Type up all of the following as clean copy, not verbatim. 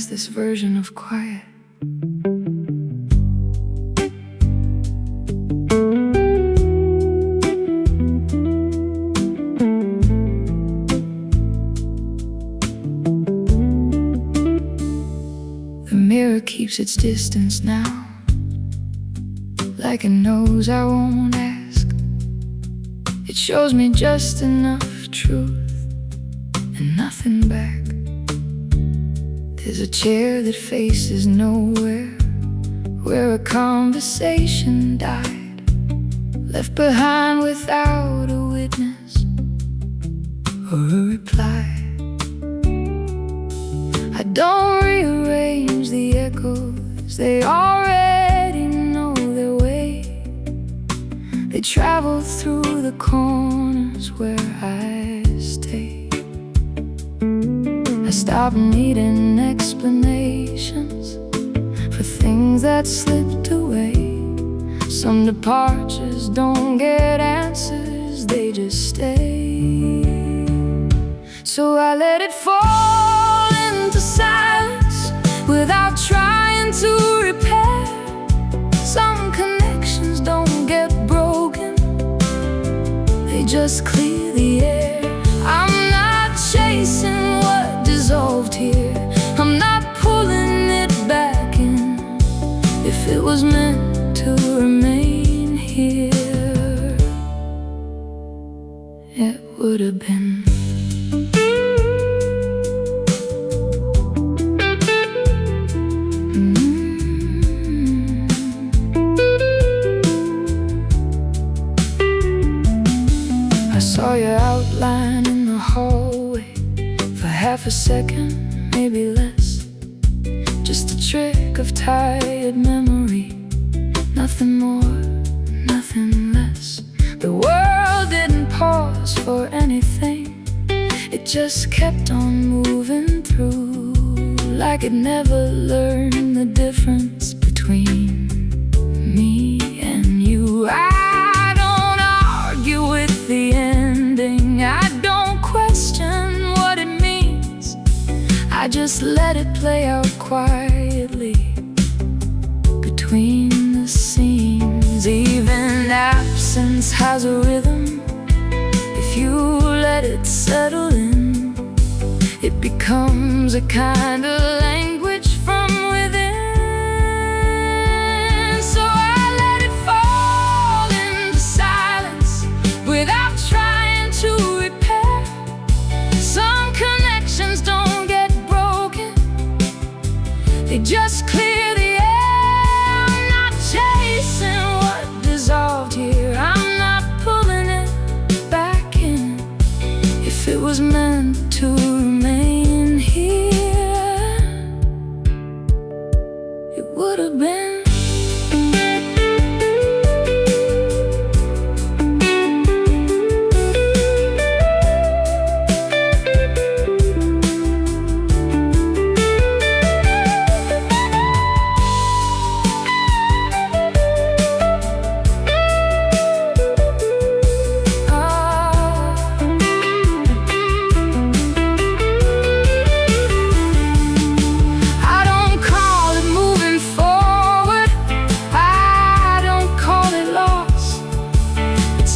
recognize this version of quiet. The mirror keeps its distance now, like it knows I won't ask. It shows me just enough truth and nothing back. There's a chair that faces nowhere, where a conversation died, left behind without a witness or a reply. I don't rearrange the echoes, they already know their way. They travel through the corners where I stay. I stop needing explanations for things that slipped away. Some departures don't get answers, they just stay. So I let it fall into silence without trying to repair. Some connections don't get broken, they just clear the air. I'm not chasing what dissolved here, I'm not pulling it back in. If it was meant to remain here, it would have been. I saw your outline in the hallway for half a second, maybe less. Just a trick of tired memory, nothing more, nothing less. The world didn't pause for anything, it just kept on moving through, like it never learned the difference between me and you. I don't argue with the ending, I don't question what it means. I just let it play out quietly between the scenes. Even absence has a rhythm, if you let it settle in. It becomes a kind of language from within. So I let it fall into silence without trying to repair. Some connections don't get broken, they just clear the air. I'm not chasing what dissolved here, I'm not pulling it back in. If it was meant to remain here, it would have been.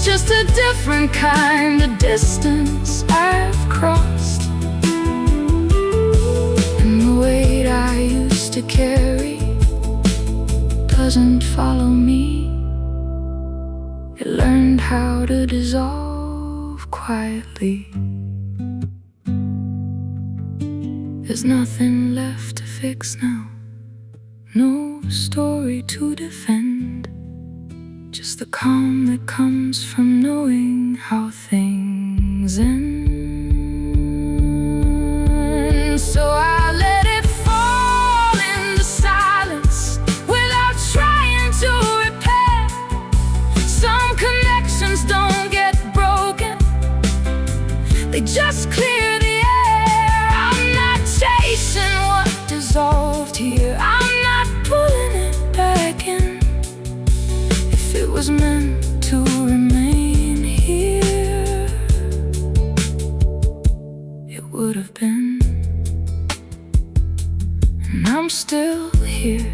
Just a different kind of distance I've crossed, and the weight I used to carry doesn't follow me. It learned how to dissolve quietly. There's nothing left to fix now, no story to defend, just the calm that comes from knowing how things end. So I let it fall into silence without trying to repair. Some connections don't get broken, they just clear the air. I'm not chasing what dissolved here, I'm not pulling it back in. It was meant to remain here, it would have been. and I'm still here,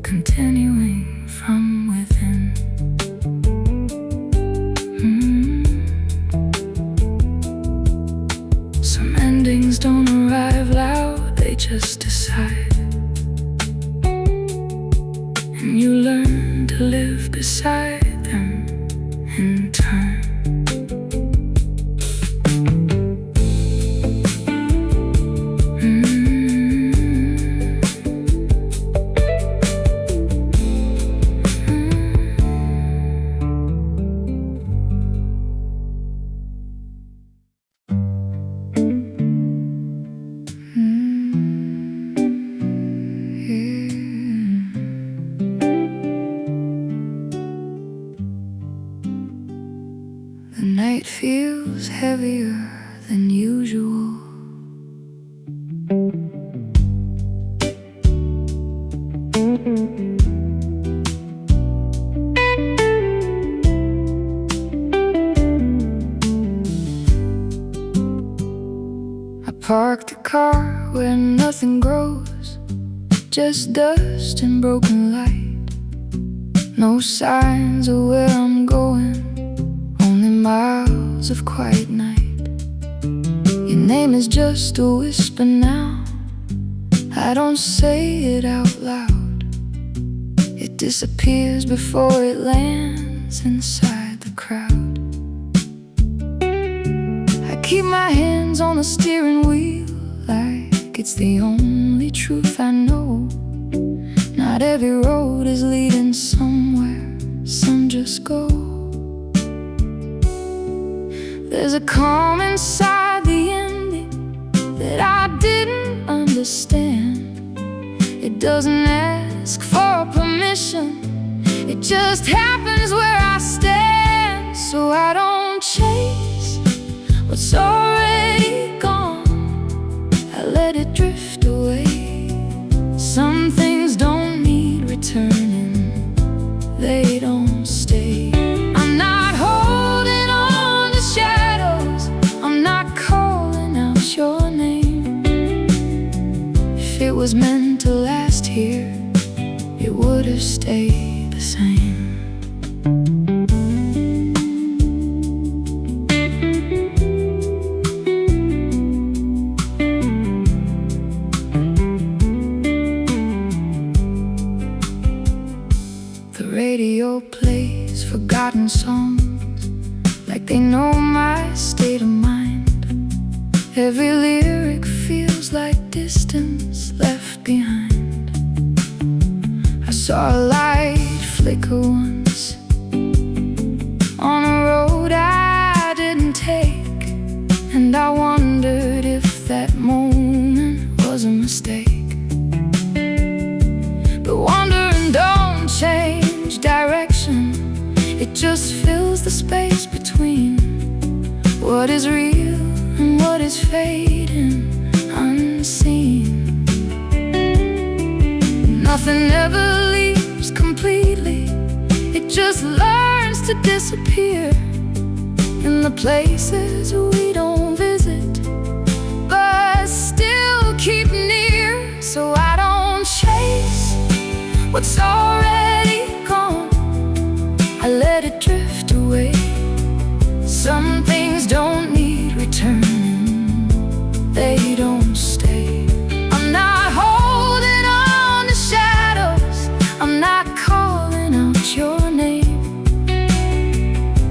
continuing from within. Some endings don't arrive loud, they just decide, and you learn to live beside them in time. The night feels heavier than usual. I parked the car where nothing grows, just dust and broken light. No signs of where I'm going, only miles of quiet night. Your name is just a whisper now, I don't say it out loud. It disappears before it lands inside the crowd. I keep my hands on the steering wheel like it's the only truth I know. Not every road is leading somewhere, some just go. There's a calm inside the ending that I didn't understand. It doesn't ask for permission, it just happens where I stand. So I don't chase what's already gone, I let it drift away. Some things don't need returning, they don't stay. I'm not holding on to shadows, I'm not calling out your name. If it was meant to last here, it would have stayed the same. The radio plays forgotten songs like they know my state of mind. Every lyric feels like distance left behind. I saw a light flicker once on a road I didn't take, and I wondered if that moment was a mistake. But wondering don't change direction, it just fills the space between what is real and what is fading unseen. Nothing ever leaves completely, it just learns to disappear in the places we don't visit, but still keep near. So I don't chase what's already gone, I let it drift away. Some things don't need returning, they don't stay. I'm not holding on to shadows, I'm not calling out your name.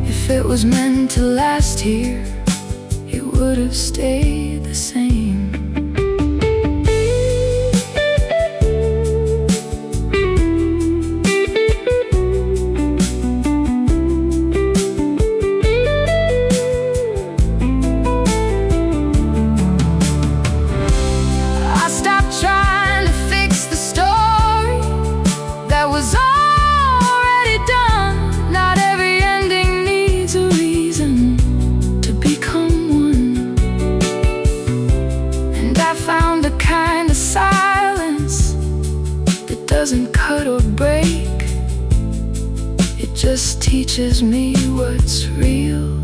If it was meant to last here, it would have stayed the same. Doesn't cut or break, it just teaches me what's real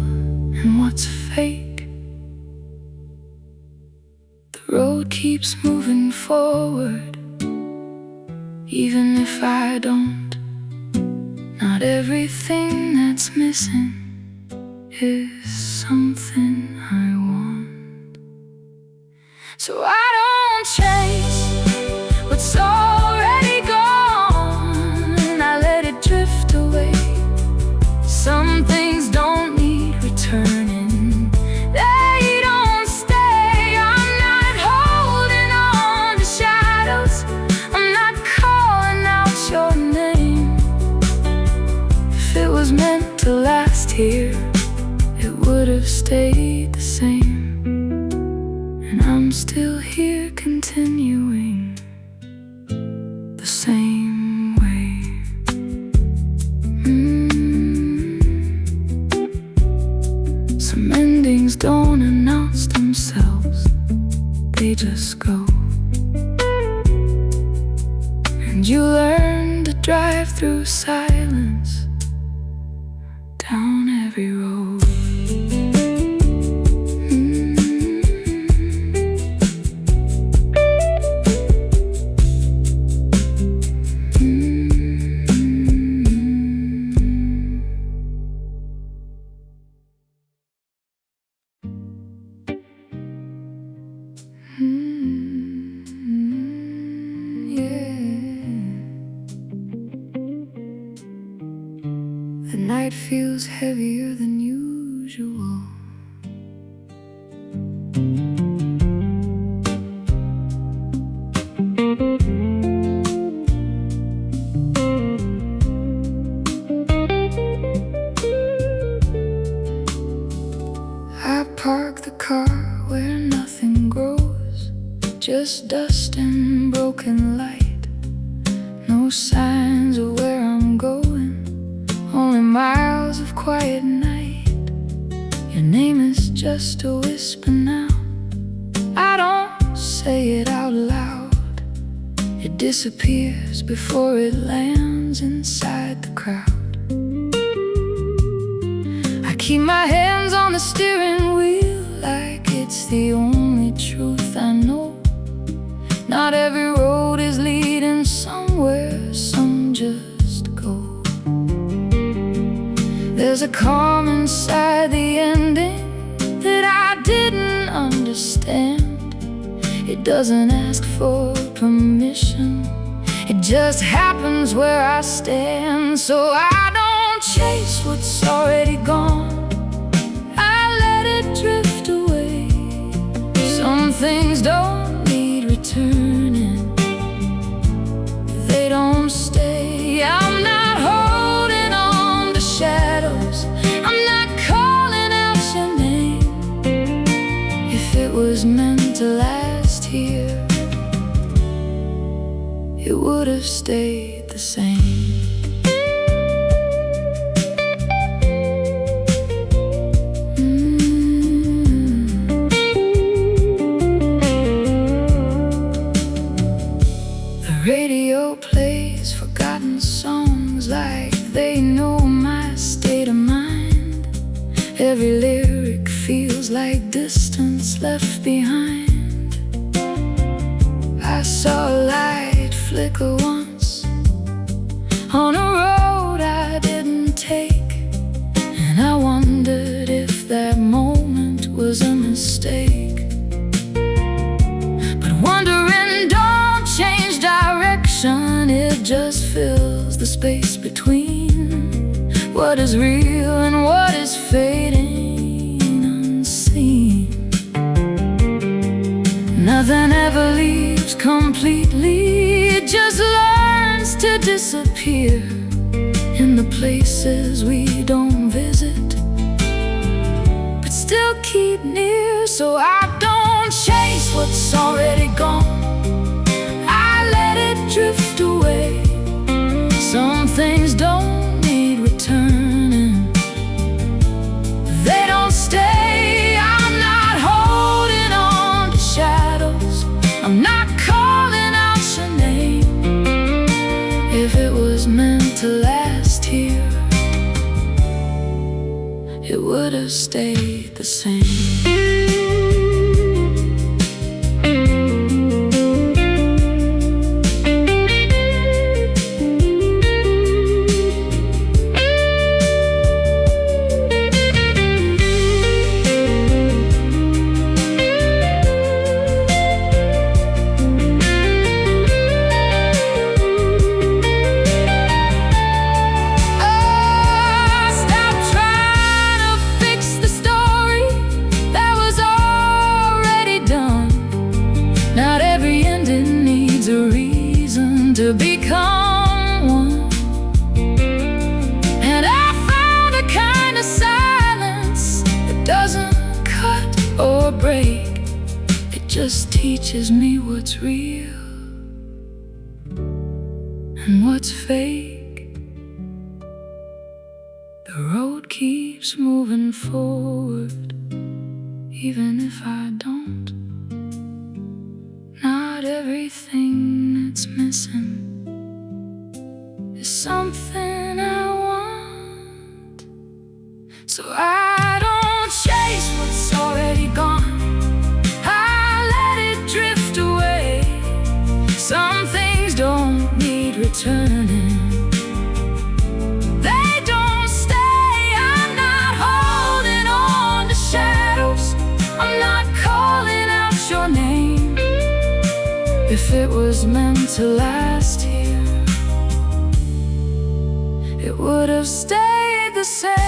and what's fake. The road world keeps moving forward, even if I don't. Not everything that's missing is something I want. So I don't chase what's already gone, I let it drift away. Some things don't need returning, they don't stay. I'm not holding on to shadows, I'm not calling out your name. If it was meant to last here, it would have stayed the same. And I'm still here continuing the same way. Some endings don't announce themselves, they just go. And you learn to drive through silence down every road. The night feels heavier than usual. I park the car where nothing grows, just dust and broken light. No signs of where I'm going, only miles of quiet night. Your name is just a whisper now, I don't say it out loud. It disappears before it lands inside the crowd. I keep my hands on the steering wheel like it's the only truth I know. Not every road is leading somewhere, some just go. There's a calm inside the ending that I didn't understand. It doesn't ask for permission, it just happens where I stand. So I don't chase what's already gone, I let it drift away. Some things don't need returning, they don't stay. I'm not holding on to shadows, I'm not calling out your name. If it was meant to last here, it would have stayed the same. The radio plays forgotten songs like they know my state of mind. Every lyric feels like distance left behind. I saw a light flicker once on a road I didn't take, and I wondered if that moment was a mistake. But wondering don't change direction, it just fills the space between what is real and what is fading unseen. Nothing ever leaves completely, it just learns to disappear in the places we don't visit, but still keep near. So I don't chase what's already gone, I let it drift away. Some things don't need returning, they don't stay. I'm not holding on to shadows, I'm not calling out your name. If it was meant to last here, it would have stayed the same. to become one. And I found a kind of silence that doesn't cut or break. It just teaches me what's real and what's fake. The road keeps moving forward, even if I don't. Not everything that's missing is something I want. So I don't chase what's already gone, I let it drift away. Some things don't need returning, they don't stay. I'm not holding on to shadows, I'm not calling out your name. If it was meant to last here, it would have stayed the same.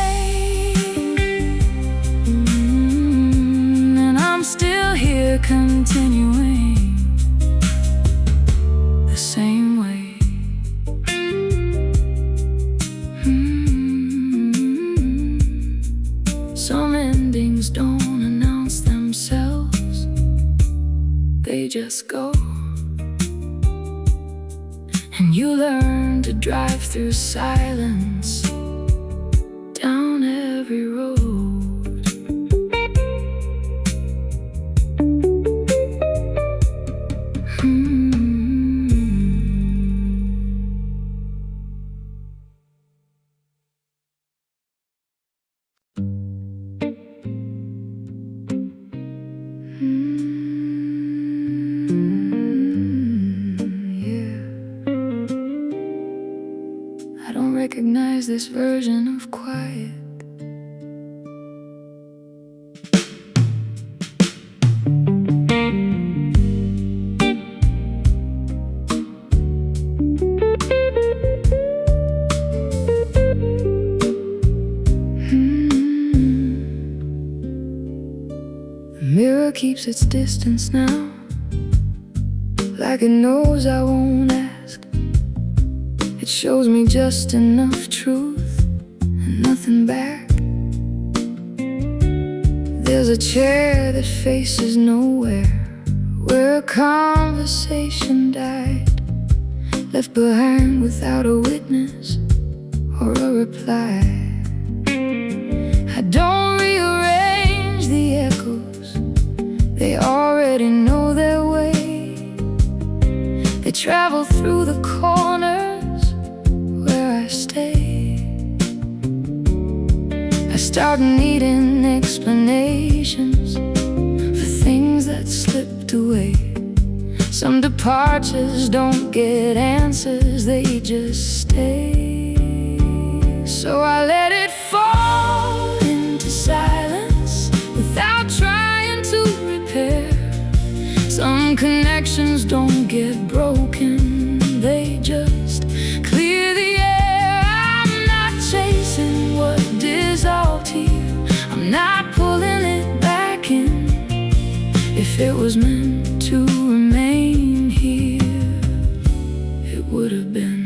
And I'm still here continuing the same way. Some endings don't announce themselves, they just go. And you learn to drive through silence down every road. I don't recognize this version of quiet. The mirror keeps its distance now, like it knows I won't ask. It shows me just enough truth and nothing back. There's a chair that faces nowhere, where a conversation died, left behind without a witness or a reply. I don't rearrange the echoes, they already know their way. They travel through the corners where I stay. I start needing explanations for things that slipped away. Some departures don't get answers, they just stay. So I let it fall into silence without trying to repair. Some connections don't get broken, they just clear the air. I'm not chasing what dissolved here, I'm not pulling it back in. If it was meant to remain here, it would have been.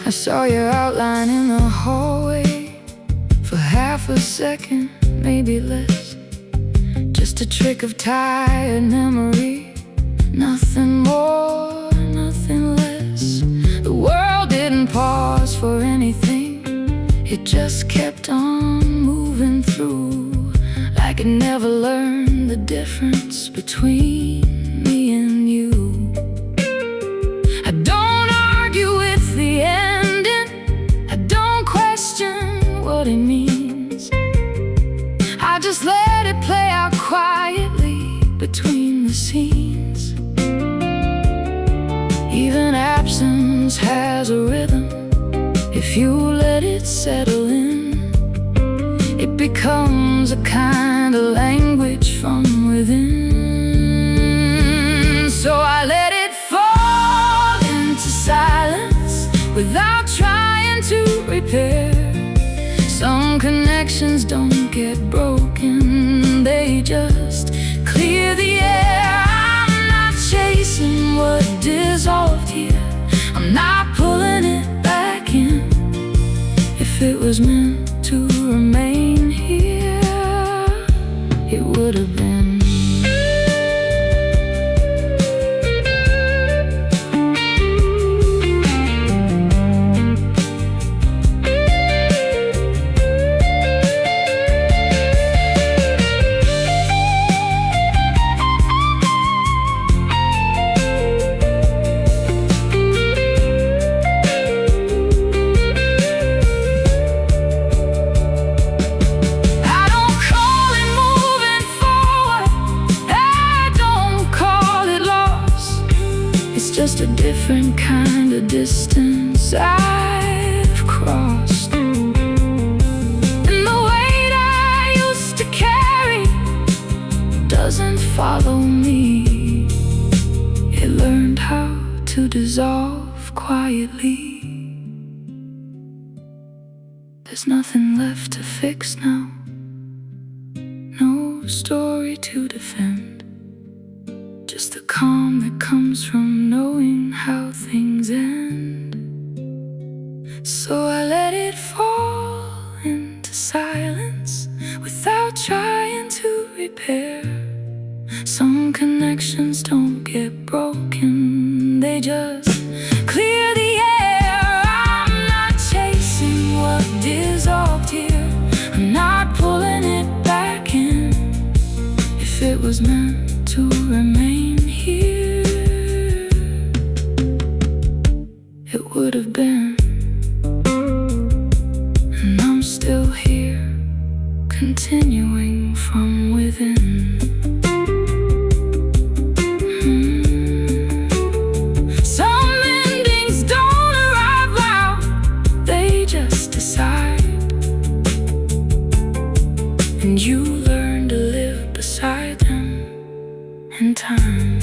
I saw your outline in the hallway for half a second, maybe less. Just a trick of tired memory, nothing more, nothing less. The world didn't pause for anything, it just kept on moving through, like it never learned the difference between me and you. I don't argue with the ending, I don't question what it means. I just let it play out quietly between the scenes. Even absence has a rhythm, if you let it settle in. It becomes a kind of language from within. So I let it fall into silence without trying to repair. Some connections don't get broken, they just clear the air. I'm not chasing what dissolved here, I'm not pulling it back in. If it was meant to remain here, it would have been. Just a different kind of distance I've crossed. And the weight I used to carry doesn't follow me. It learned how to dissolve quietly. There's nothing left to fix now, no story to defend. Just the calm that comes from knowing how things end. So I let it fall into silence without trying to repair. Some connections don't get broken, they just clear the air. I'm not chasing what dissolved here, I'm not pulling it back in. If it was meant to remain here, it would have been. And I'm still here, continuing from within. Some endings don't arrive loud, they just decide. And you learn to live beside them in time.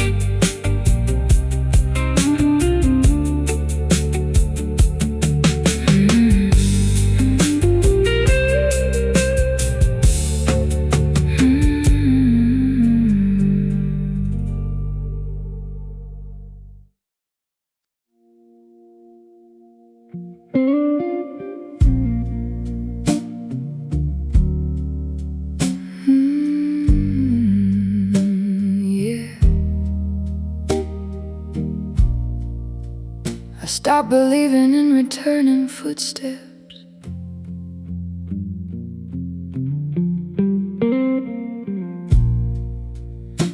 Stop believing in returning footsteps.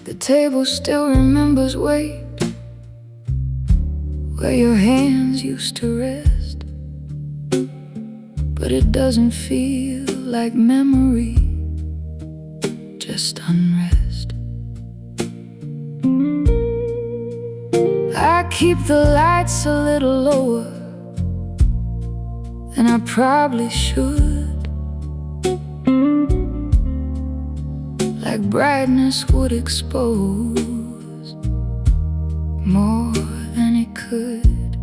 The table still remembers weight, where your hands used to rest. But it doesn't feel like memory, just unrest. I keep the lights a little lower than I probably should, like brightness would expose more than it could.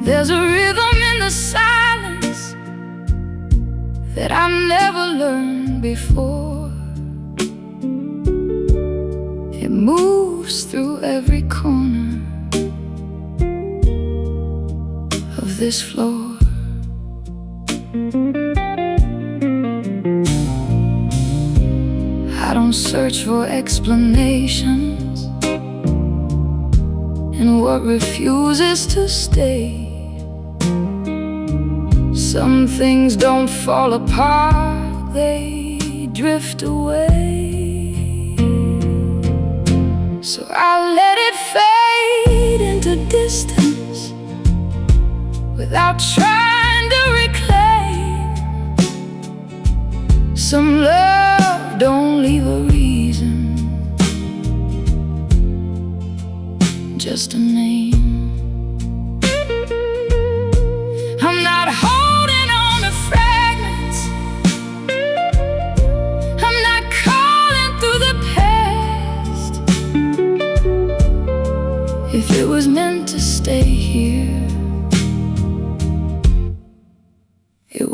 There's a rhythm in the silence that I never learned before. It moves through every corner of this floor. I don't search for explanations in what refuses to stay. Some things don't fall apart, they drift away. So I let it fade into distance without trying to reclaim. Some love don't leave a reason, just a name. I'm not holding on to fragments, I'm not calling through the past. If it was meant to stay here,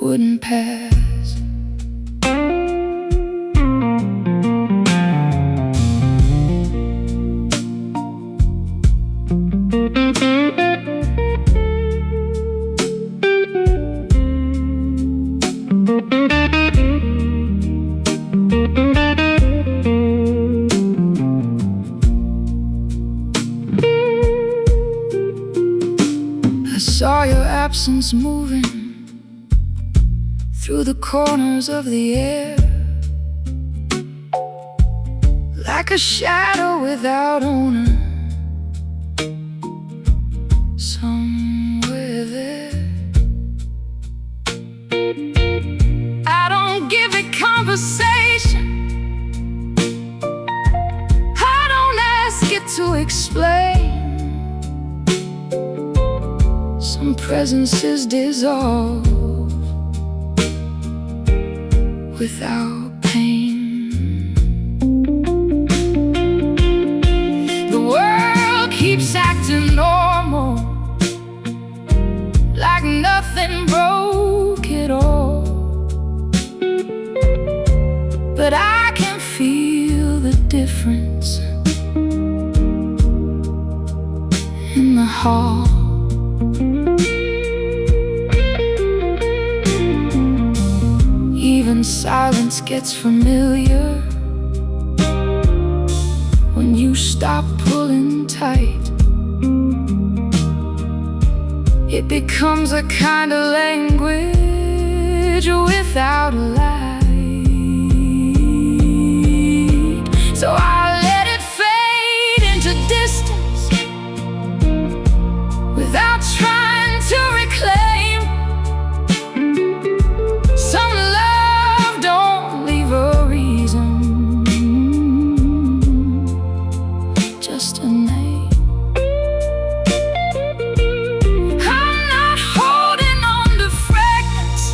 wouldn't pass. I saw your absence moving through the corners of the air, like a shadow without owner, somewhere there. I don't give it conversation, I don't ask it to explain. Some presences dissolve without pain. The world keeps acting normal, like nothing broke at all. But I can feel the difference in the hall. Even silence gets familiar when you stop pulling tight. It becomes a kind of language without a light. So I let it fade into distance without trying to reclaim. Some love don't leave a reason, just a name. I'm not holding on to fragments,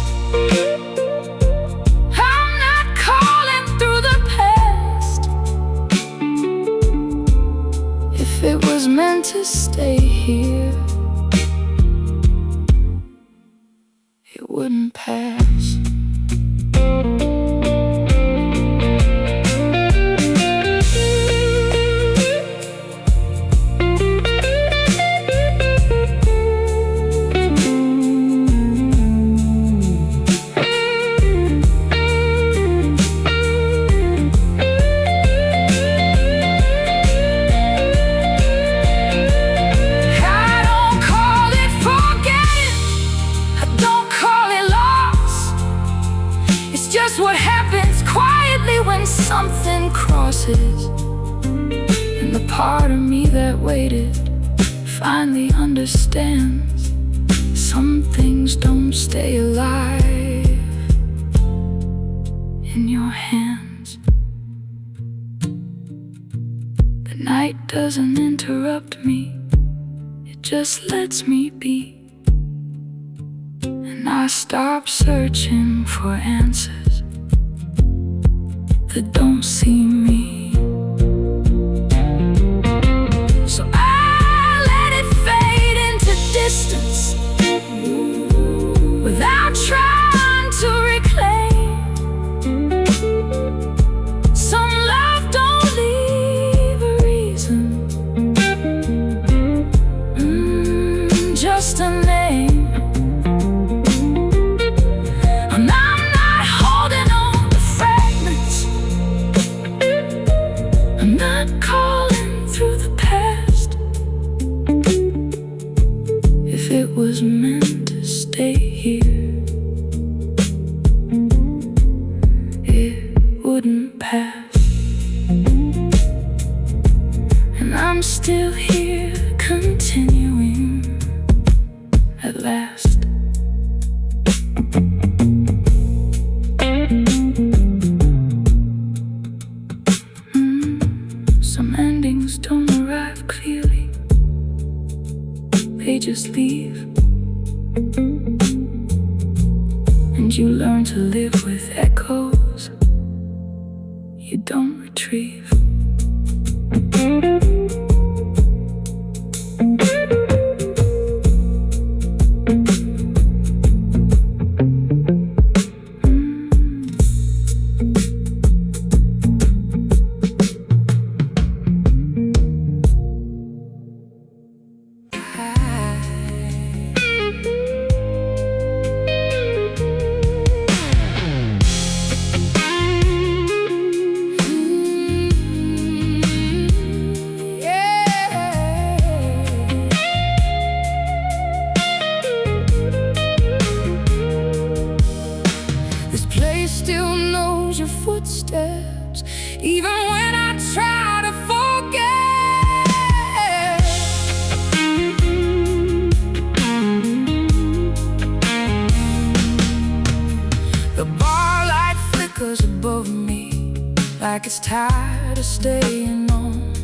I'm not calling through the past. If it was meant to stay here, it wouldn't pass. Just what happens quietly when something crosses, and the part of me that waited finally understands. Some things don't stay alive in your hands. The night doesn't interrupt me, it just lets me be. And I stop searching for answers that don't see me. So I let it fade into distance without trying to reclaim. Some love don't leave a reason, just a name. It was meant to stay here, it wouldn't pass. And I'm still here, continuing at last. Some endings don't arrive clearly, they just leave. And you learn to live with echoes you don't retrieve. even when I try to forget. The bar light flickers above me, like it's tired of staying on.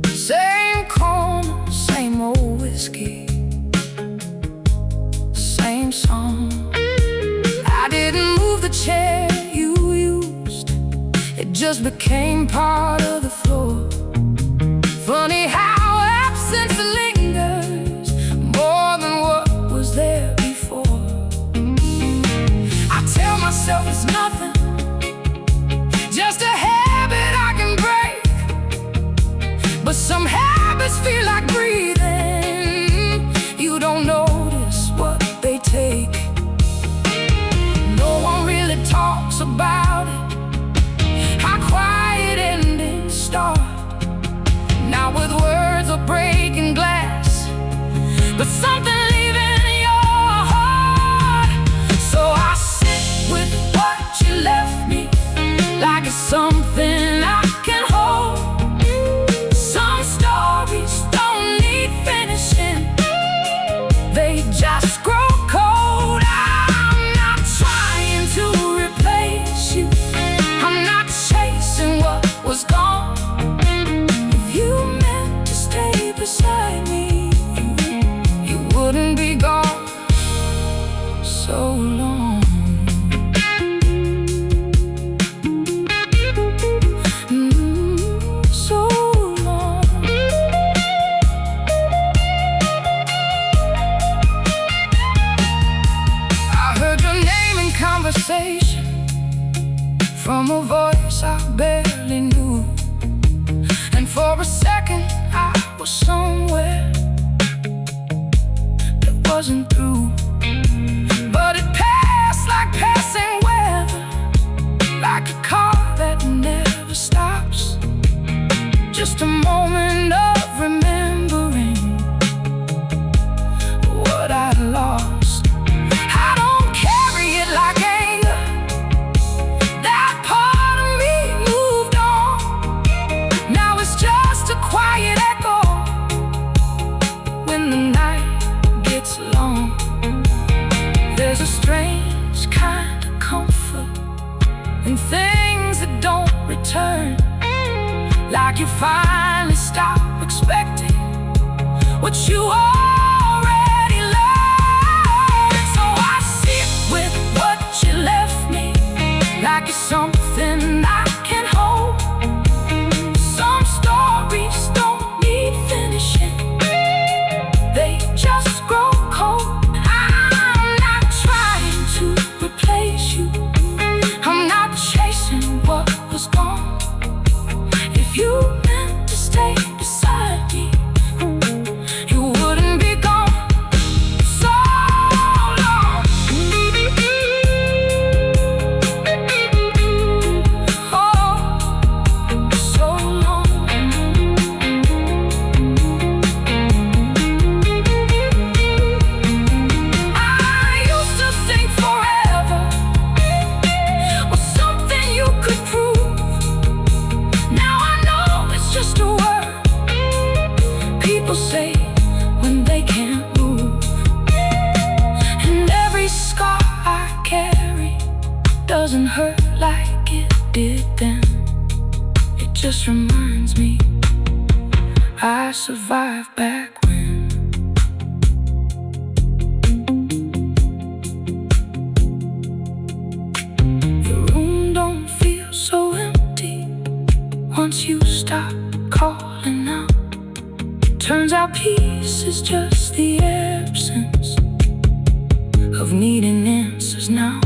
Same corner, same old whiskey, same song. I didn't move the chair you used, it just became part of the floor. Funny how absence lingers more than what was there before. I tell myself it's nothing, just a habit I can break, but some habits feel like breathing. You don't notice what they take. No one really talks about it, how quiet endings start. Now with words or breaking glass, but something leaving your heart. So I sit with what you left me, like it's something I can hold. Some stories don't need finishing, they just grow cold. I'm not trying to replace you, I'm not chasing what was gone. If you meant to stay beside me, you wouldn't be gone so long. So long. I heard your name in conversation from a voice I barely knew, and for a second I was somewhere that wasn't through. But it passed like passing weather, like a car that never stops. Just a moment of remembering what I lost. I don't carry it like anger, that part of me moved on. Now it's just a quiet echo when the night gets long. There's a strange kind of comfort in things that don't return, like you finally stop expecting what you already learned. So I sit with what you left me, like it's something I can hold. Some stories don't need finishing, they just grow cold. I'm not trying to replace you, I'm not chasing what was gone. If you meant to stay beside me, you wouldn't be gone so long. Oh, so long. I used to think forever was something you could prove. Now I know it's just a word people say when they can't move. And every scar I carry doesn't hurt like it did then. It just reminds me I survived back when. The room don't feel so empty once you stop calling out. Turns out peace is just the absence of needing answers now.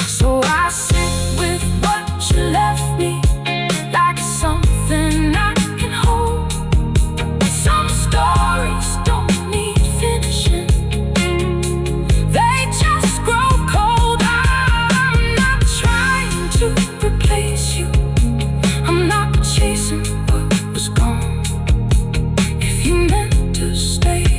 So I sit with what you left me, like it's something I can hold. Some stories don't need finishing, they just grow cold. I'm not trying to replace you, I'm not chasing what was gone. If you meant to stay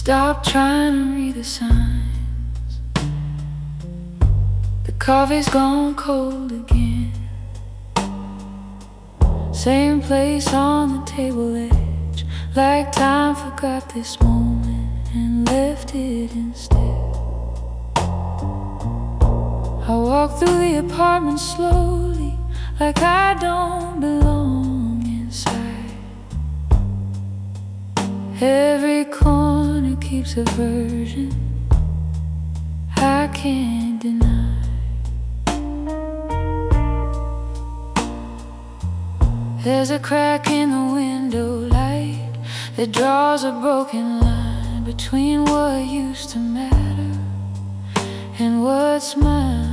Stop trying to read the signs. The coffee's gone cold again. Same place on the table edge, like time forgot this moment and left it instead. I walk through the apartment slowly, like I don't belong inside. Every corner keeps a version I can't deny. There's a crack in the window light that draws a broken line between what used to matter and what's mine.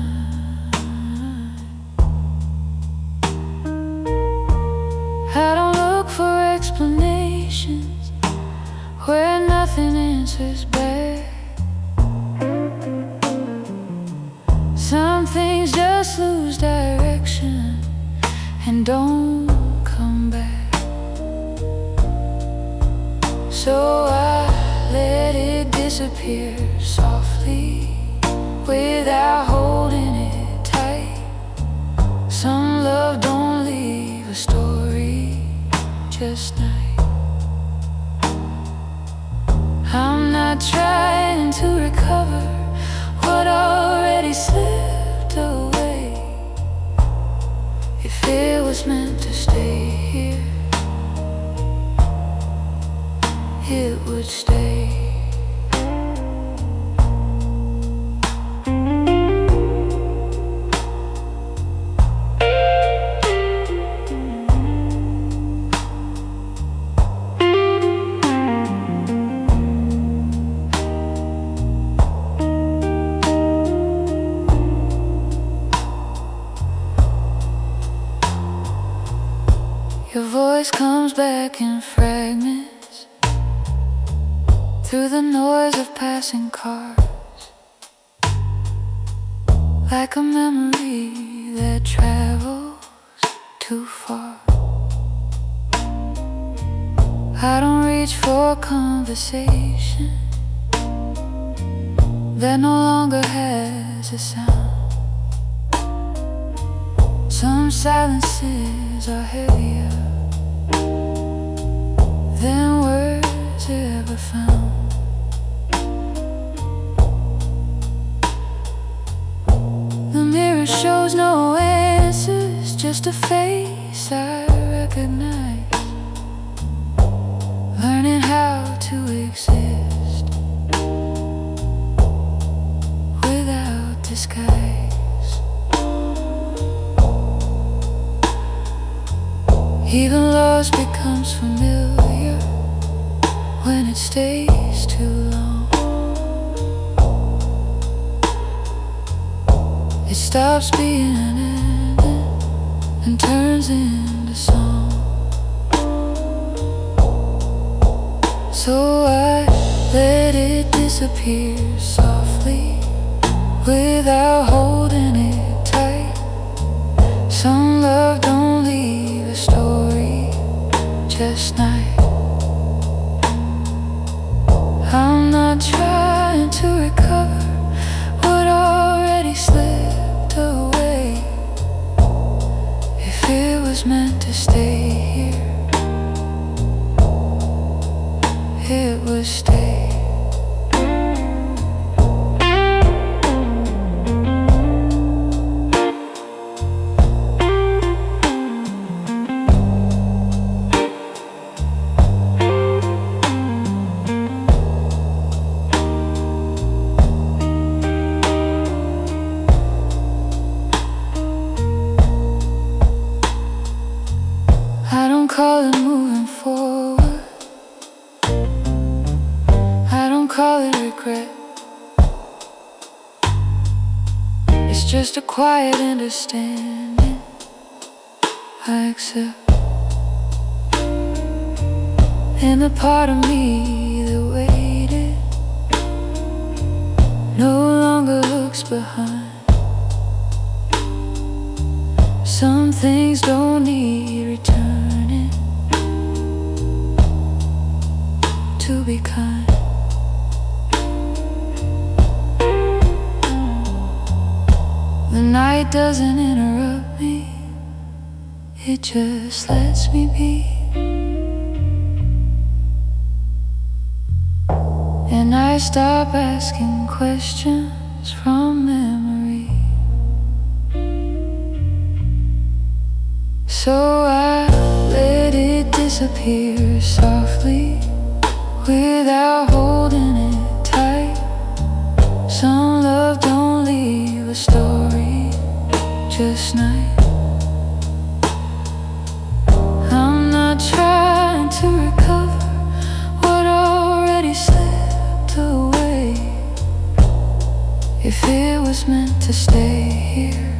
I don't look for explanations where nothing answers back. Some things just lose direction and don't come back. So I let it disappear softly without holding it tight. Some love don't leave a story, just night. I'm not trying to recover what already slipped away. If it was meant to stay here, it would stay. Your voice comes back in fragments through the noise of passing cars, like a memory that travels too far. I don't reach for a conversation that no longer has a sound. Some silences are heavier than words ever found. The mirror shows no answers, just a face I recognize, learning how to exist without disguise. Even loss becomes familiar when it stays too long. It stops being an ending and turns into song. So I let it disappear softly without holding it tight. Some love don't leave a story, just night. I'm not trying to recover what already slipped away. If it was meant to stay here, it would stay. I don't call it moving forward, I don't call it regret. It's just a quiet understanding I accept. And the part of me that waited no longer looks behind. Some things don't need returning to be kind. The night doesn't interrupt me, it just lets me be. And I stop asking questions from memory. So I let it disappear softly, without holding it tight. Some love don't leave a story, just night. I'm not trying to recover what already slipped away. If it was meant to stay here,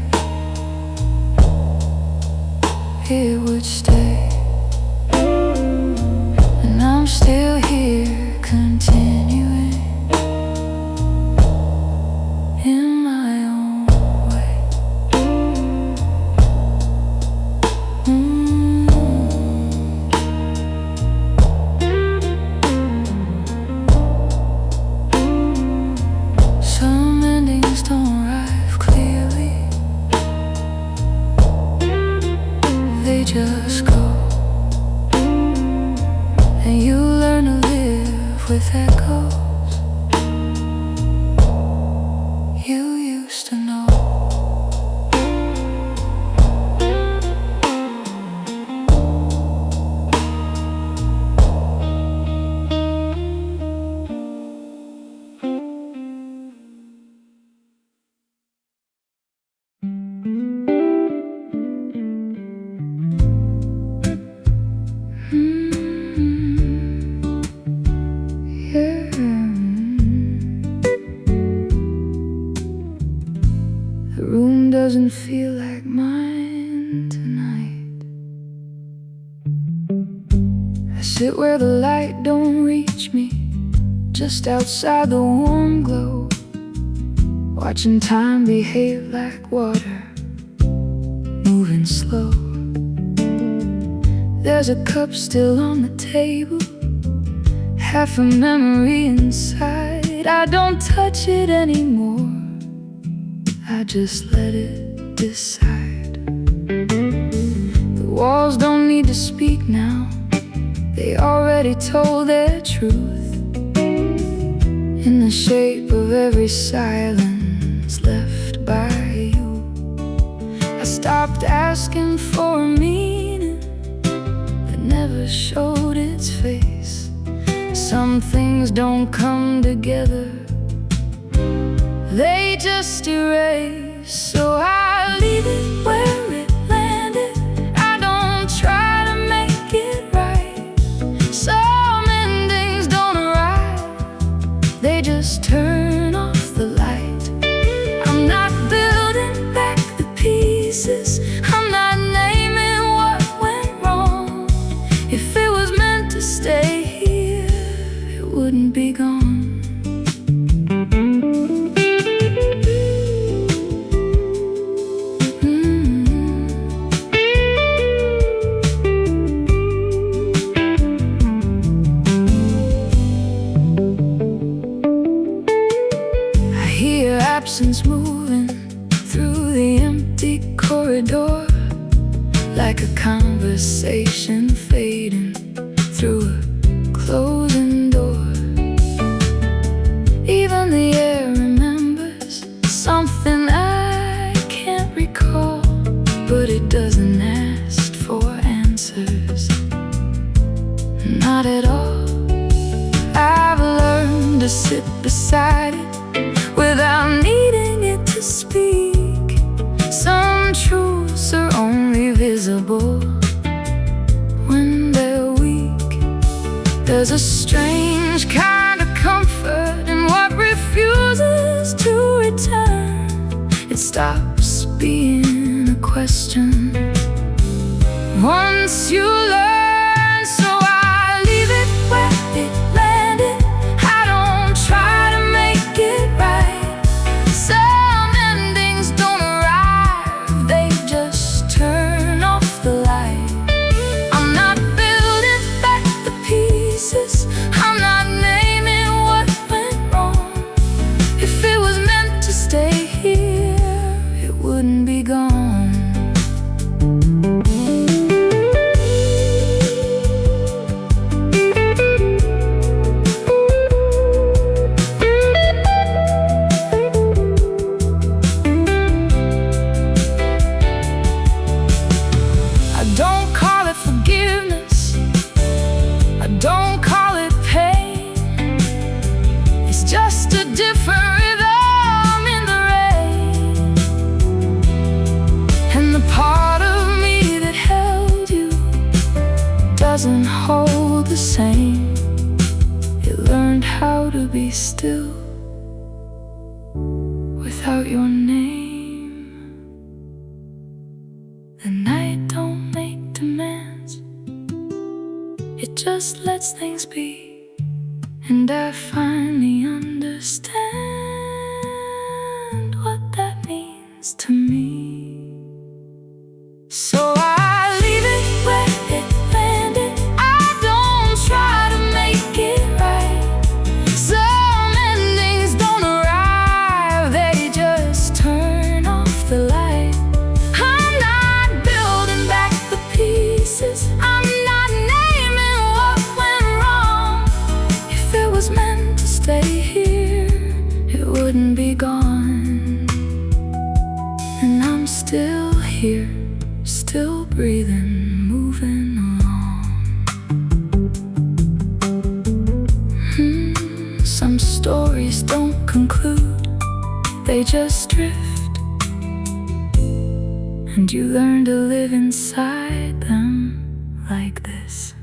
it would stay. And I'm still here, continuing in my own way. Some endings don't arrive clearly, they just go. And you learn to live with echoes you used to know. The room doesn't feel like mine tonight. I sit where the light don't reach me, just outside the warm glow, watching time behave like water, moving slow. There's a cup still on the table, half a memory inside. I don't touch it anymore, I just let it decide. The walls don't need to speak now, they already told their truth. In the shape of every silence left by you, I stopped asking for a meaning that never showed its face. Some things don't come together, they just erase. So I leave it where it landed, I don't try to make it right. Some endings don't arrive, they just turn off the light. I'm not building back the pieces, I'm not naming what went wrong. If it was meant to stay here, it wouldn't be gone. Absence moving through the empty corridor, like a conversation fading through a closing door. Even the air remembers something I can't recall, but it doesn't ask for answers, not at all. I've learned to sit beside it without needing it to speak. Some truths are only visible when they're weak. There's a strange kind of comfort in what refuses to return. It stops being a question once you learn. So I leave it where it landed, I don't try to make it right. Some endings don't arrive, they just turn off the light. I'm not building back the pieces, I'm not naming what went wrong. If it was meant to stay here, it would doesn't hold the same. It learned how to be still without your name. The night don't make demands, it just lets things be. And I finally understand what that means to me. So I leave it where it landed. I don't try to make it right. Some endings don't arrive, they just turn off the light. I'm not building back the pieces, I'm not naming what went wrong. If it was meant to stay here, it wouldn't be gone. And I'm still here, still breathing, moving along. Some stories don't conclude, they just drift, and you learn to live inside them like this.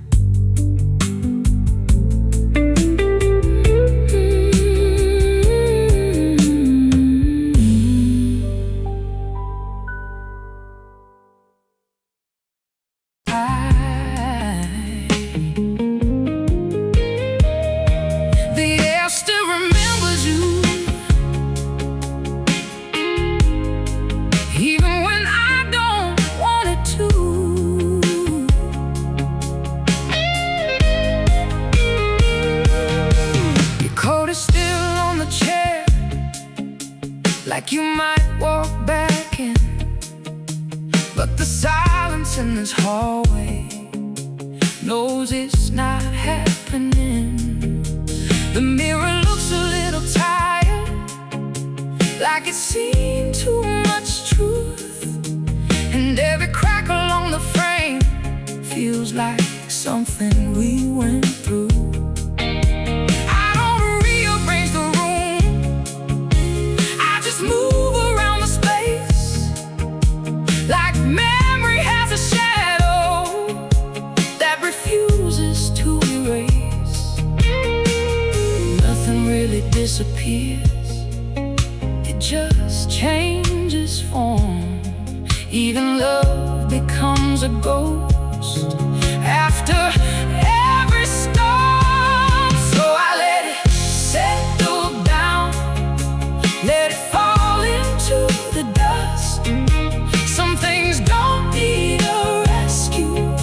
Like you might walk back in, but the silence in this hallway knows it's not happening. The mirror looks a little tired, like it's seen too much truth. And every crack along the frame feels like something we went through. Move around the space, like memory has a shadow that refuses to erase. Nothing really disappears, it just changes form. Even love becomes a ghost after every storm. So I let it settle down, let it fall to the dust. Some things don't need a rescue,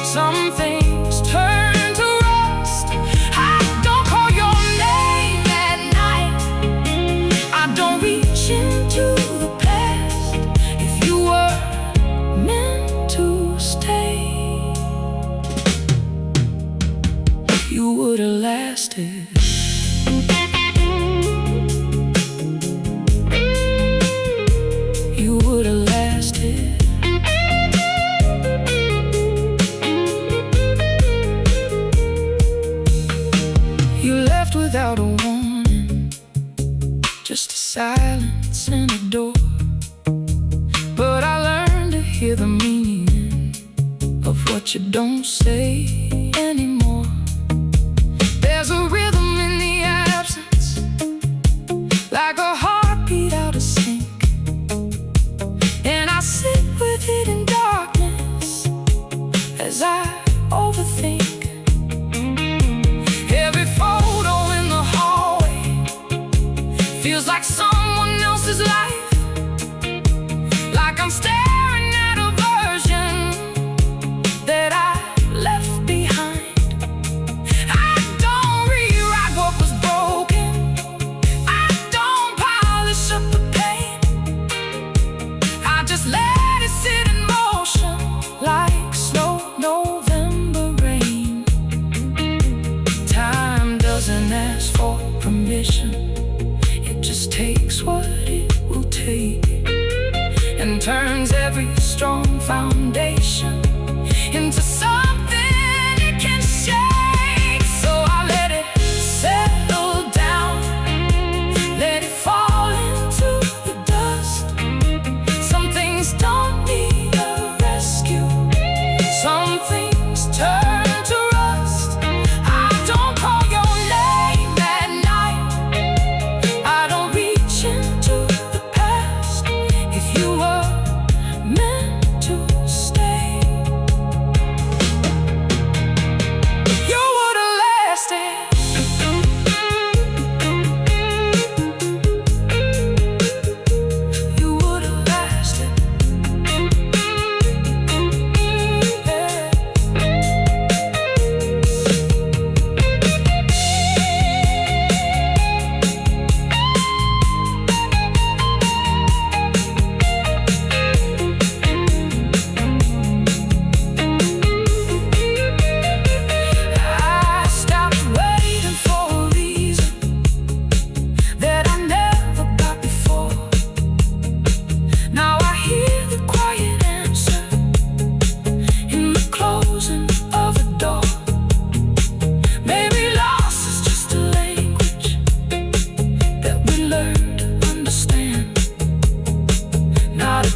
some things turn to rust. I don't call your name at night, I don't reach into the past. If you were meant to stay, you would have lasted. Without a warning, just a silence and a door. But I learned to hear the meaning of what you don't say anymore. There's a rhythm in the absence, like a heartbeat out of sync. And I sit with it in darkness as I overthink. Every photo in the hallway feels like someone else's life, like I'm staring at a version that I left behind. I don't rewrite what was broken, I don't polish up the pain, I just let it sit in motion like slow November rain. Time doesn't ask for permission, it just takes what it will take, and turns every strong foundation into something it can shake. So I let it settle down, let it fall into the dust. Some things don't need a rescue, some things turn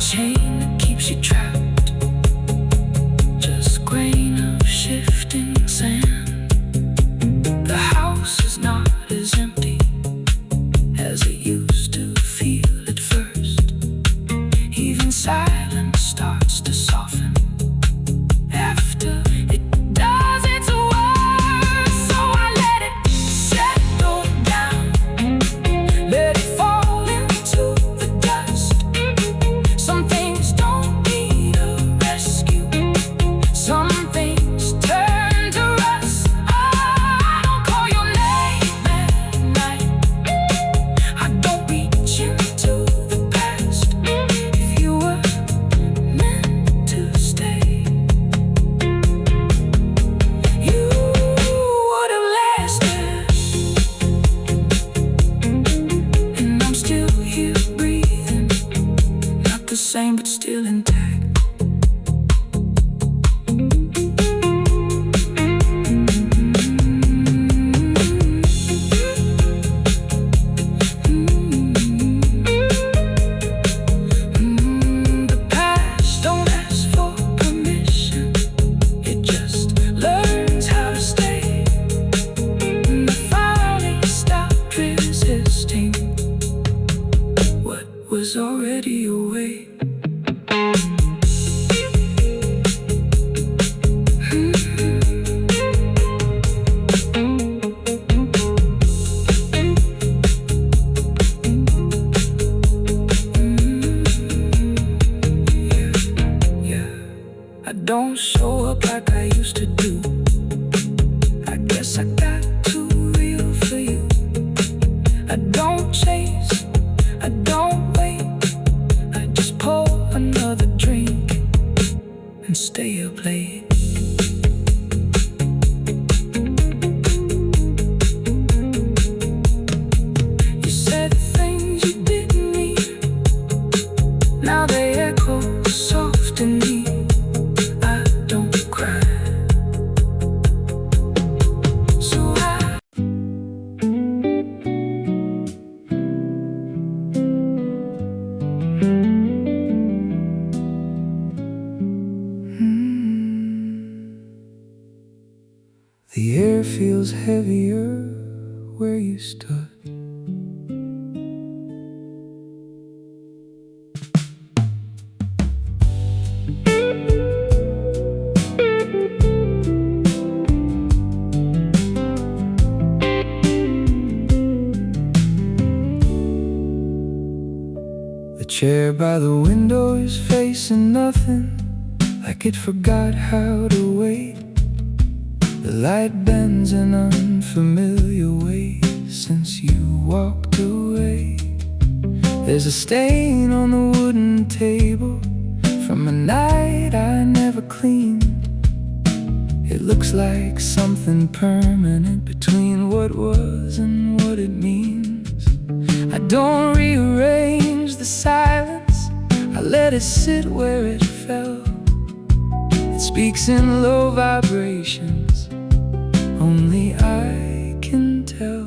chain that keeps you trapped, just grain of shifting sand. The house is not as empty as it used to feel at first. Even silence starts to soften after it does its work. So I let it settle down, let it fall into the dust. Some things don't need a rescue, some things turn to rust. I don't call your name at night, I don't reach into the past. If you were meant to stay, you would have lasted. And I'm still here breathing, not the same but still intact. The past don't ask for permission, it just learns how to stay. I finally stopped resisting what was already away. I don't show up like I used to do. I guess I got too real for you. I don't chase, I don't wait, I just pour another drink and stay up late. You said things you didn't mean, now they echo soft in me. I don't cry, so I The air feels heavier where you stood. The chair by the window is facing nothing, like it forgot how to wait. The light bends in unfamiliar ways since you walked away. There's a stain on the wooden table from a night I never cleaned. It looks like something permanent between what was and what it means. I don't rearrange the silence, I let it sit where it fell. It speaks in low vibrations, only I can tell.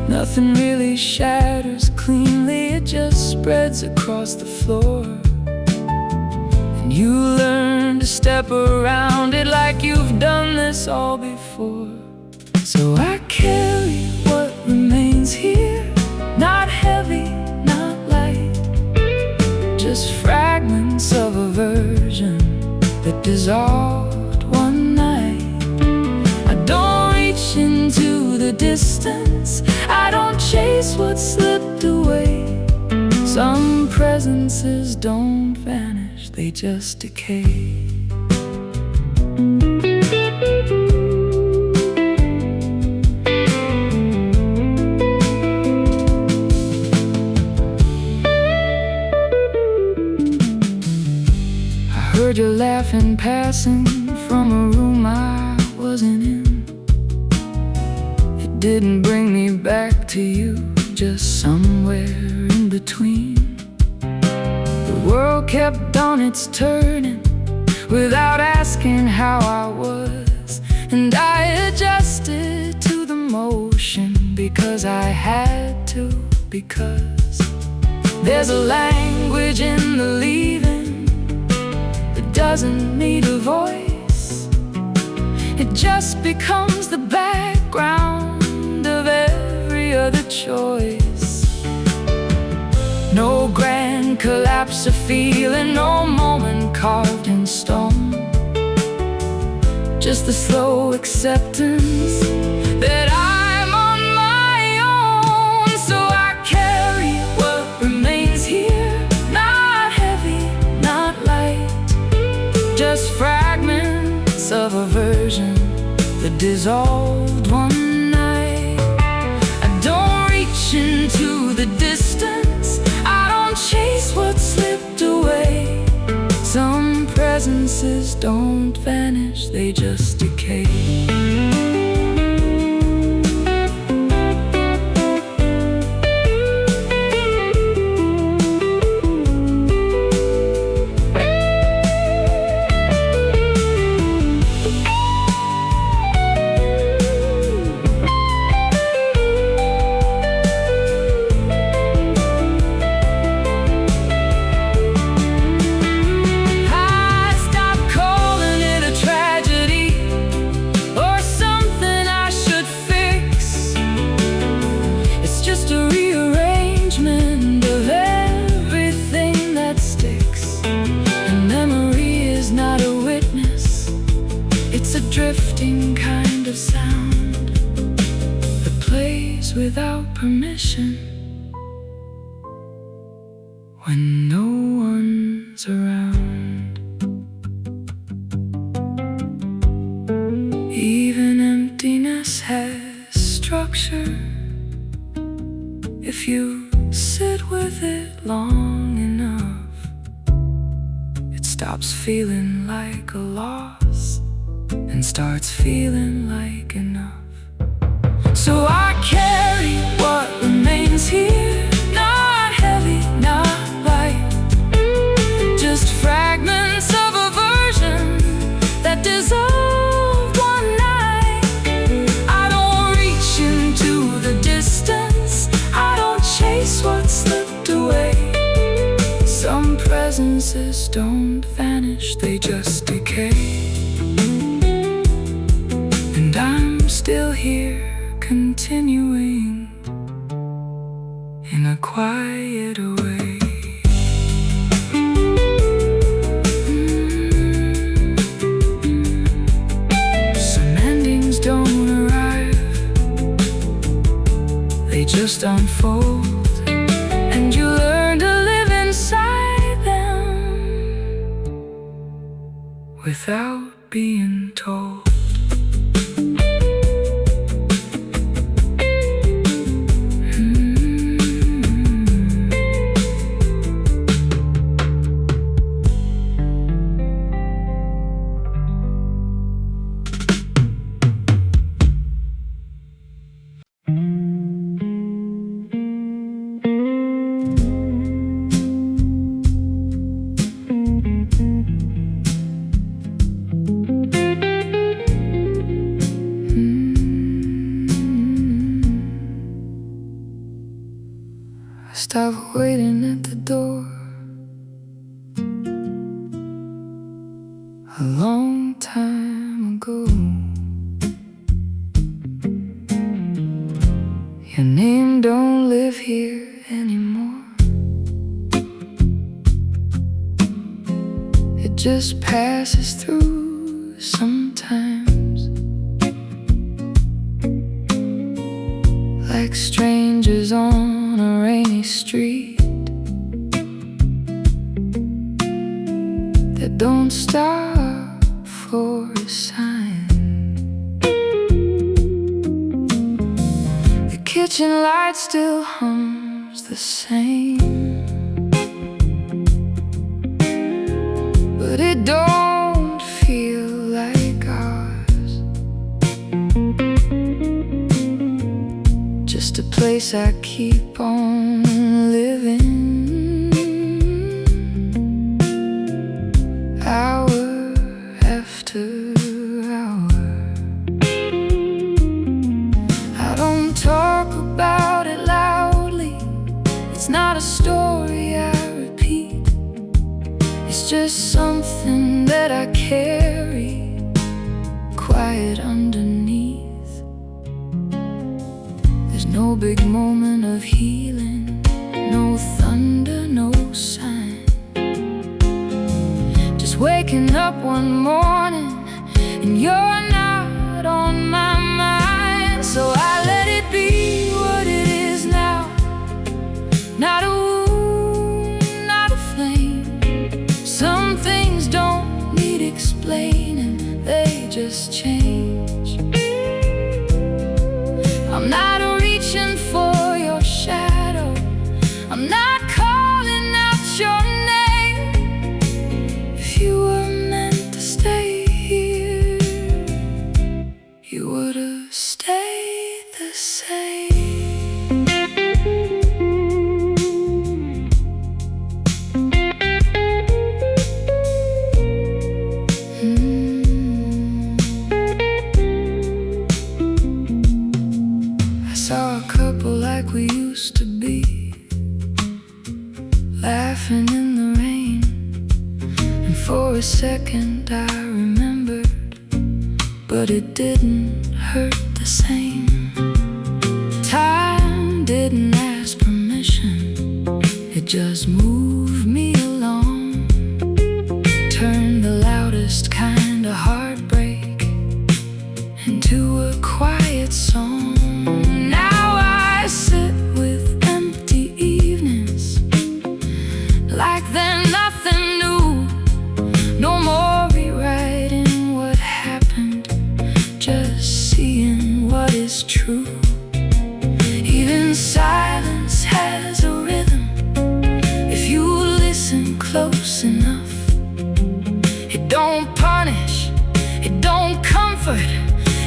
Nothing really shatters cleanly, it just spreads across the floor. And you learn to step around it like you've done this all before. So I carry what remains here, not heavy, not light, just fragments of a version that dissolved one night. I don't reach into the distance, I don't chase what slipped away. Some presences don't vanish, they just decay. I heard you laughing passing from a room I wasn't in. It didn't bring me back to you, just somewhere in between. The world kept on its turning without asking how I was, and I adjusted to the motion because I had to, because There's a language in the leaving that doesn't need a voice. It just becomes the background of every other choice. No grand collapse of feeling, no moment carved in stone. Just the slow acceptance that I'm on my own. So I carry what remains here, not heavy, not light, just fragments of a version that dissolved one night. I don't reach into the distance, I don't chase what slipped away. Some presences don't vanish, they just decay. Drifting kind of sound that plays without permission when no one's around. Even emptiness has structure if you sit with it long enough. It stops feeling like a loss and starts feeling like enough. So I carry what remains here, not heavy, not light, just fragments of a version that dissolved one night. I don't reach into the distance, I don't chase what slipped away. Some presences don't vanish, they just decay. Still here, continuing in a quieter way. Some endings don't arrive, they just unfold, and you learn to live inside them without being told. Stop waiting at the door a long time ago. Your name don't live here anymore. It just passes through sometimes, like strangers on a rainy street that don't stop for a sign. The kitchen light still hums the same, but it don't feel like ours. Just a place I keep on living, hour after hour. I don't talk about it loudly, it's not a story there's something that I carry quiet underneath. There's no big moment of healing, no thunder, no sign. Just waking up one morning and you're not on my mind. So I let it be what it is now. Not a wound, not a flame. Some things don't need explaining, they just change. I'm not reaching for your shadow, I'm not calling out your name. If you were meant to stay here, you would have stayed the same. I saw a couple like we used to be, laughing in the rain. And for a second I remembered, but it didn't hurt the same. Time didn't ask permission, it just moved me along. Turned the loudest kind of heartbreak into a quiet song. Now I sit with empty evenings, like they're nothing new. No more rewriting what happened, just seeing what is true. Even silence has a rhythm, if you listen close enough. It don't punish, it don't comfort,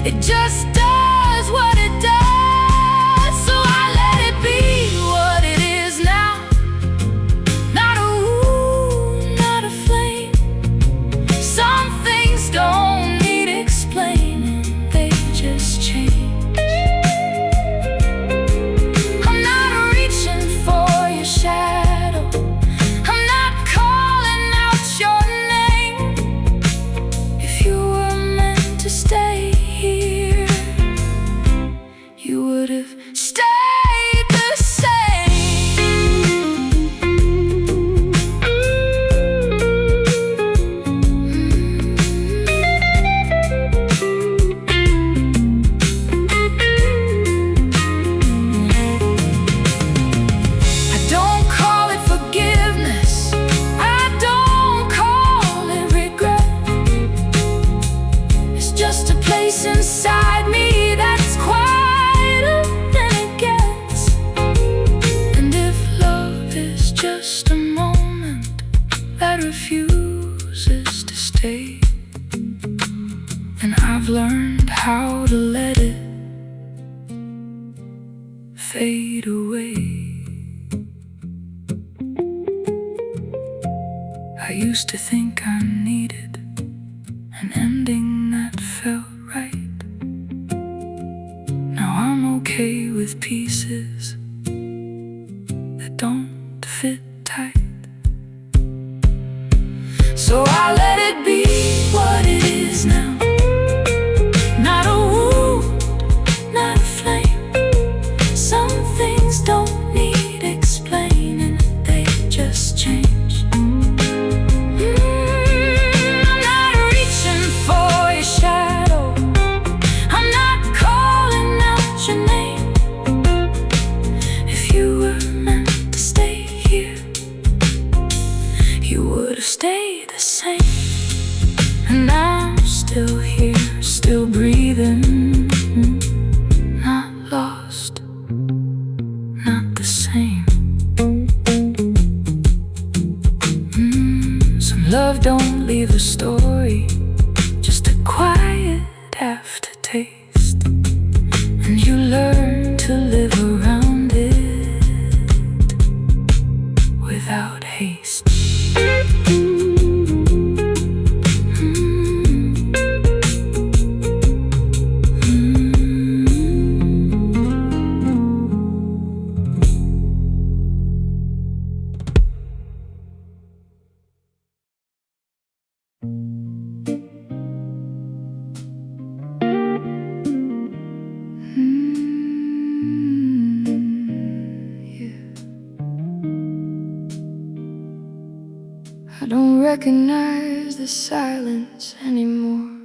it just does what it does. So I let it be what it is now. Not a wound, not a flame. Some things don't need explaining, they just change. I'm not reaching for your shadow, I'm not calling out your name. If you were meant to stay here, you would have stayed the same. I don't call it forgiveness, I don't call it regret. It's just a place inside me that's quieter than it gets. And if love is just a moment that refuses to stay, then I've learned how to let it fade away. I used to think I needed an ending that felt right. Now I'm okay with pieces that don't fit tight. So I let it be what it is now. Not a wound, not a flame. Some things don't need explaining, they just change. I'm not reaching for your shadow, I'm not calling out your name. If you were meant to stay here, you would have stayed the same. And I'm still here, still breathing, not lost, not the same. Some love don't leave a story, just a quiet aftertaste. And you learn to live around it without haste. I don't recognize the silence anymore.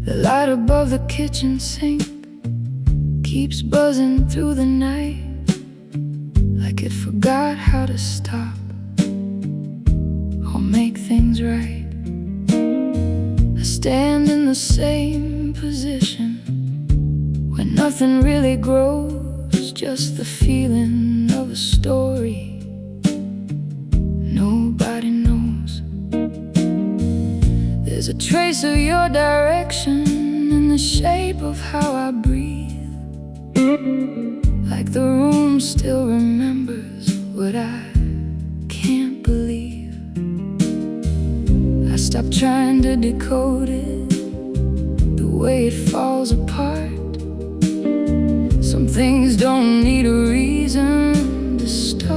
The light above the kitchen sink keeps buzzing through the night, like it forgot how to stop or make things right. I stand in the same position where nothing really grows, just the feeling of a story nobody knows. There's a trace of your direction in the shape of how I breathe, like the room still remembers what I can't believe. I stopped trying to decode it, the way it falls apart. Some things don't need a reason to start,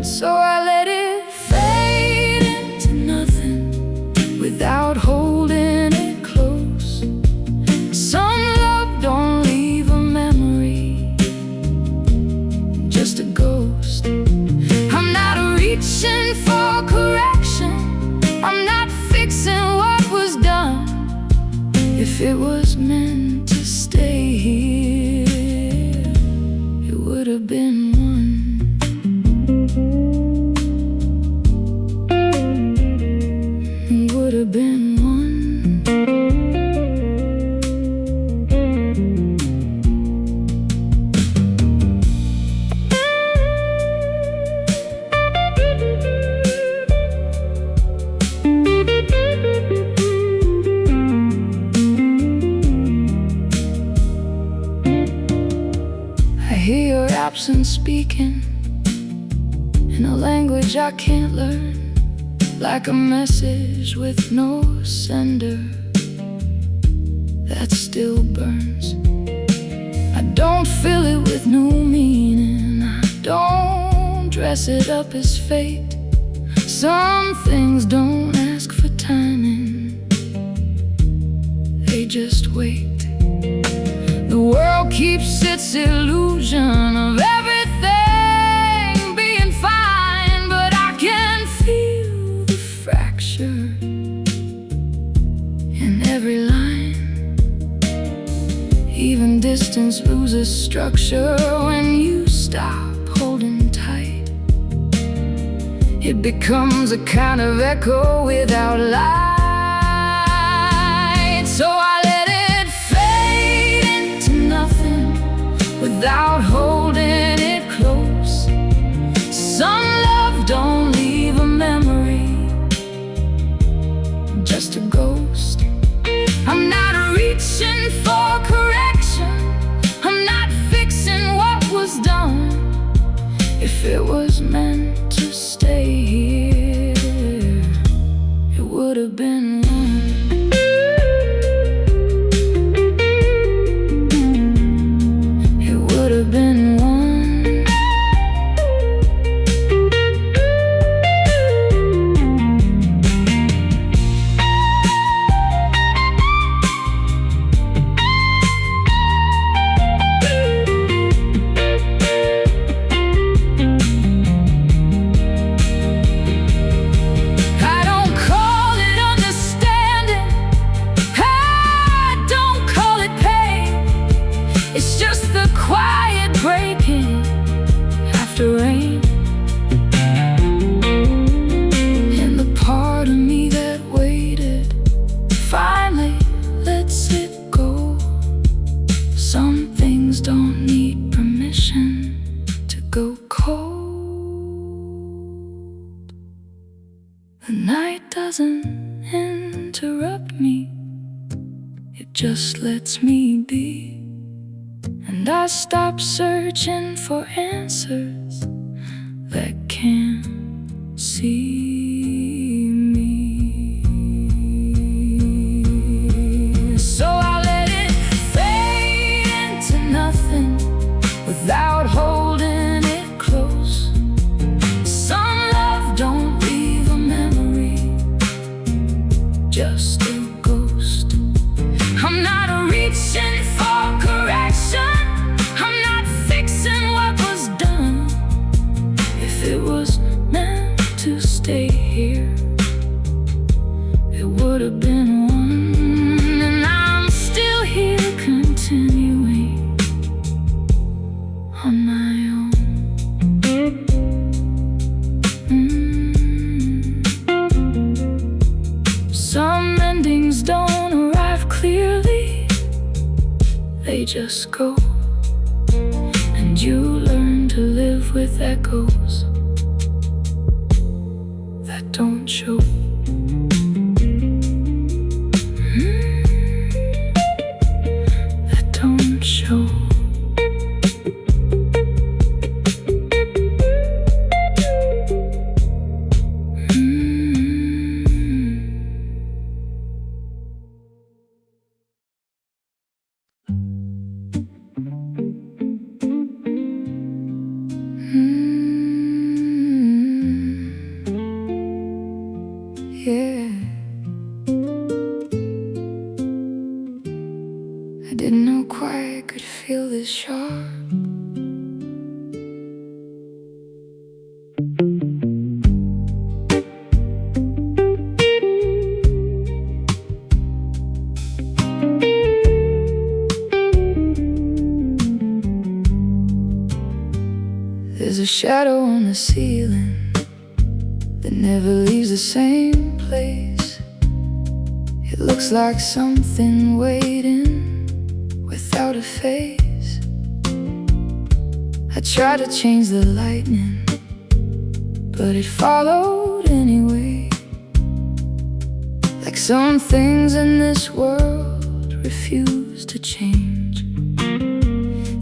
so I let it fade into nothing without holding it close. Some love don't leave a memory, just a ghost. I'm not reaching for correction, I'm not fixing what was done. If it was meant to stay here, it would have been one. It would have been one. I hear your absence speaking in a language I can't learn, like a message with no sender that still burns. I don't fill it with new meaning, I don't dress it up as fate. Some things don't ask for timing, they just wait. The world keeps its illusion of everything being fine, but I can feel the fracture in every line. Even distance loses structure when you stop holding tight. It becomes a kind of echo without light. So I let it fade into nothing without holding it close. Some love don't leave a memory, just a ghost. I'm not reaching for correction, I'm not fixing what was done. If it was meant to stay here, it would have been one. It would have been one. It's just the quiet breaking after rain, and the part of me that waited finally lets it go. Some things don't need permission to go cold. The night doesn't interrupt me, it just lets me be. And I stop searching for answers that can't see me. So I let it fade into nothing without holding it close. Some love don't leave a memory, stay here. It would have been one, and I'm still here continuing on my own. Some endings don't arrive clearly, they just go, and you learn to live with echoes that don't show. That don't show. Yeah, I didn't know quite I could feel this sharp. There's a shadow on the ceiling that never leaves the same place. It looks like something waiting without a face. I tried to change the lightning, but it followed anyway. Like some things in this world refuse to change.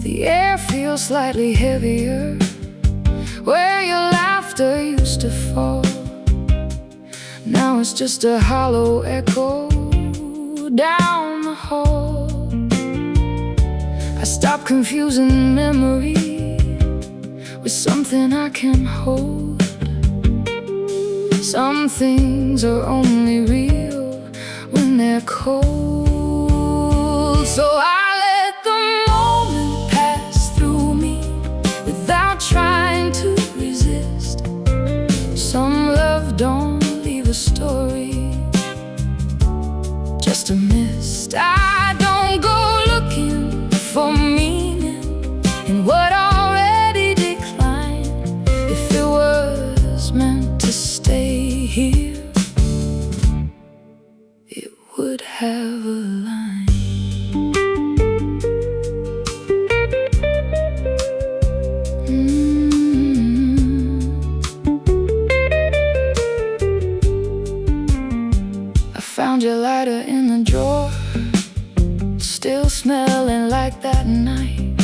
The air feels slightly heavier where your laughter used to fall. Now it's just a hollow echo down the hall. I stopped confusing memory with something I can hold. Some things are only real when they're cold. So I let the moment pass through me without trying to resist. Some love don't leave a story, just a mist. I don't go looking for meaning in what already declined. If it was meant to stay here, it would have a line. Found your lighter in the drawer, still smelling like that night.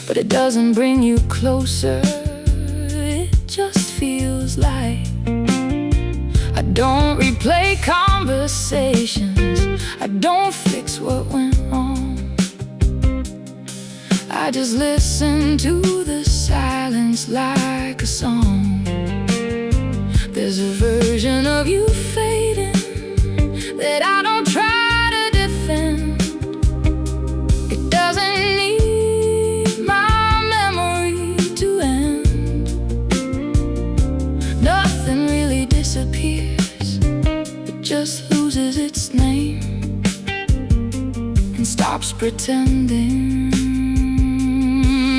But it doesn't bring you closer, it just feels like. I don't replay conversations, I don't fix what went wrong. I just listen to the silence like a song. There's a version of you fading that I don't try to defend. It doesn't need my memory to end. Nothing really disappears, it just loses its name and stops pretending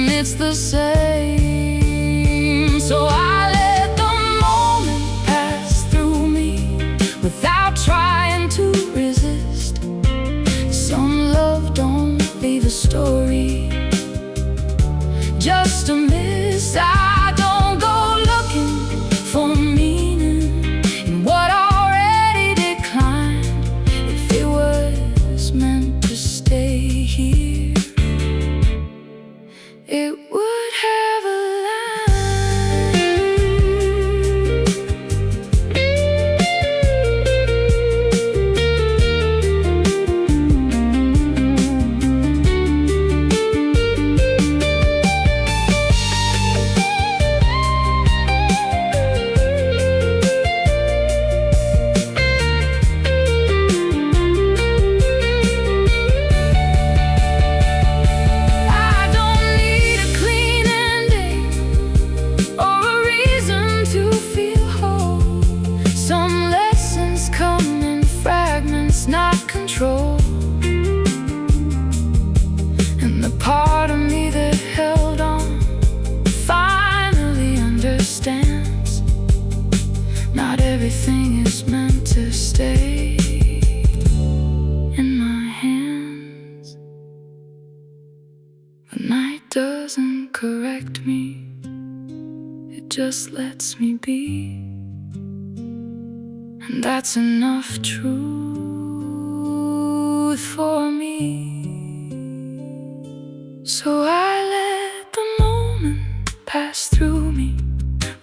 it's the same. So I let the moment pass through me without trying to resist. Some love don't leave a story, just a miss. I don't go looking for meaning in what already declined. If it was meant to stay here, it would have a everything is meant to stay in my hands. The night doesn't correct me, it just lets me be. And that's enough truth for me. So I let the moment pass through me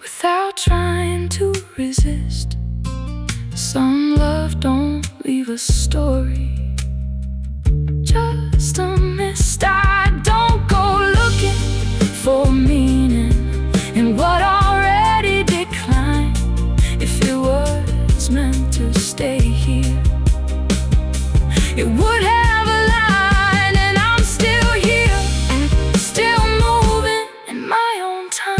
without trying to resist. Some love don't leave a story, just a mist. I don't go looking for meaning in what already declined. If it was meant to stay here, it would have a line. And I'm still here, still moving in my own time.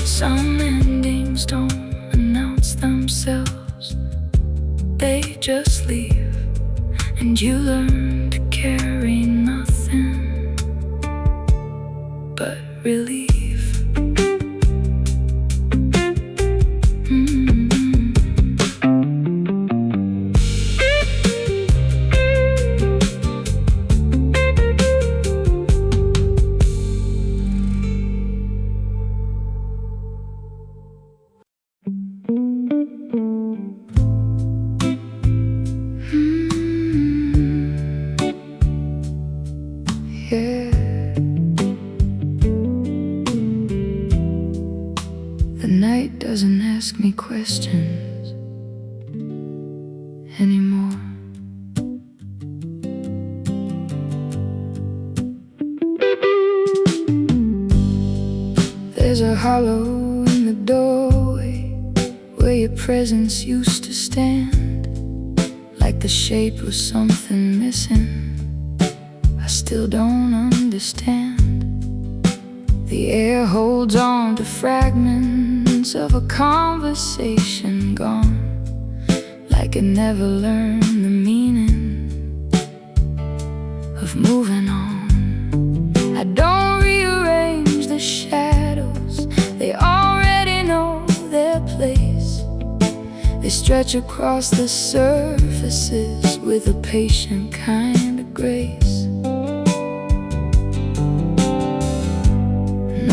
Some endings don't announce themselves, they just leave, and you learn to carry nothing but relief. Yeah. The night doesn't ask me questions anymore. There's a hollow in the doorway where your presence used to stand, like the shape of something missing I still don't understand. The air holds on to fragments of a conversation gone, like it never learned the meaning of moving on. I don't rearrange the shadows, they already know their place. They stretch across the surfaces with a patient kind of grace.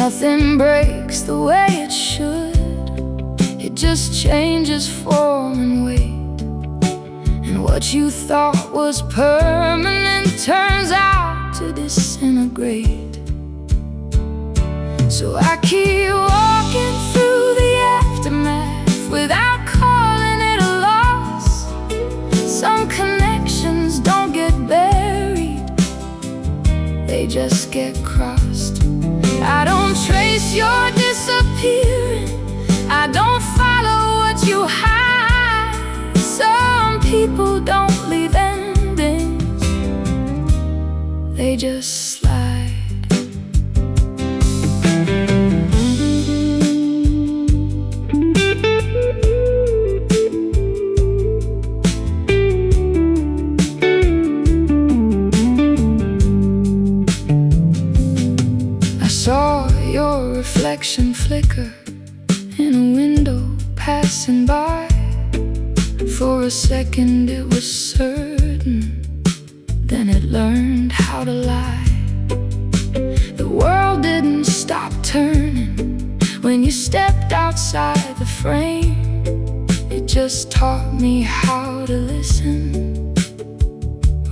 Nothing breaks the way it should, it just changes form and weight. And what you thought was permanent turns out to disintegrate. So I keep walking through the aftermath without calling it a loss. Some connections don't get buried, they just get crossed. I don't trace your disappearing, I don't follow what you hide. Some people don't leave endings, they just slide. I saw your reflection flicker in a window passing by. For a second it was certain, then it learned how to lie. The world didn't stop turning when you stepped outside the frame. It just taught me how to listen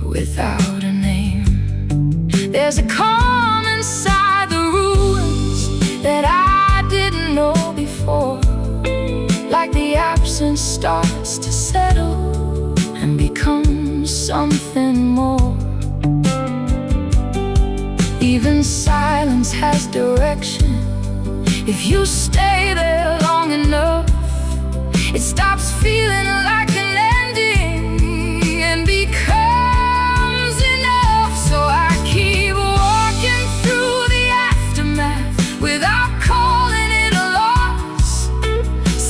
without a name. There's a calm inside the ruins that I didn't know before, like the absence starts to settle and become something more. Even silence has direction. If you stay there long enough, it stops feeling like an ending and becomes enough. So I keep walking through the aftermath without calling it a loss.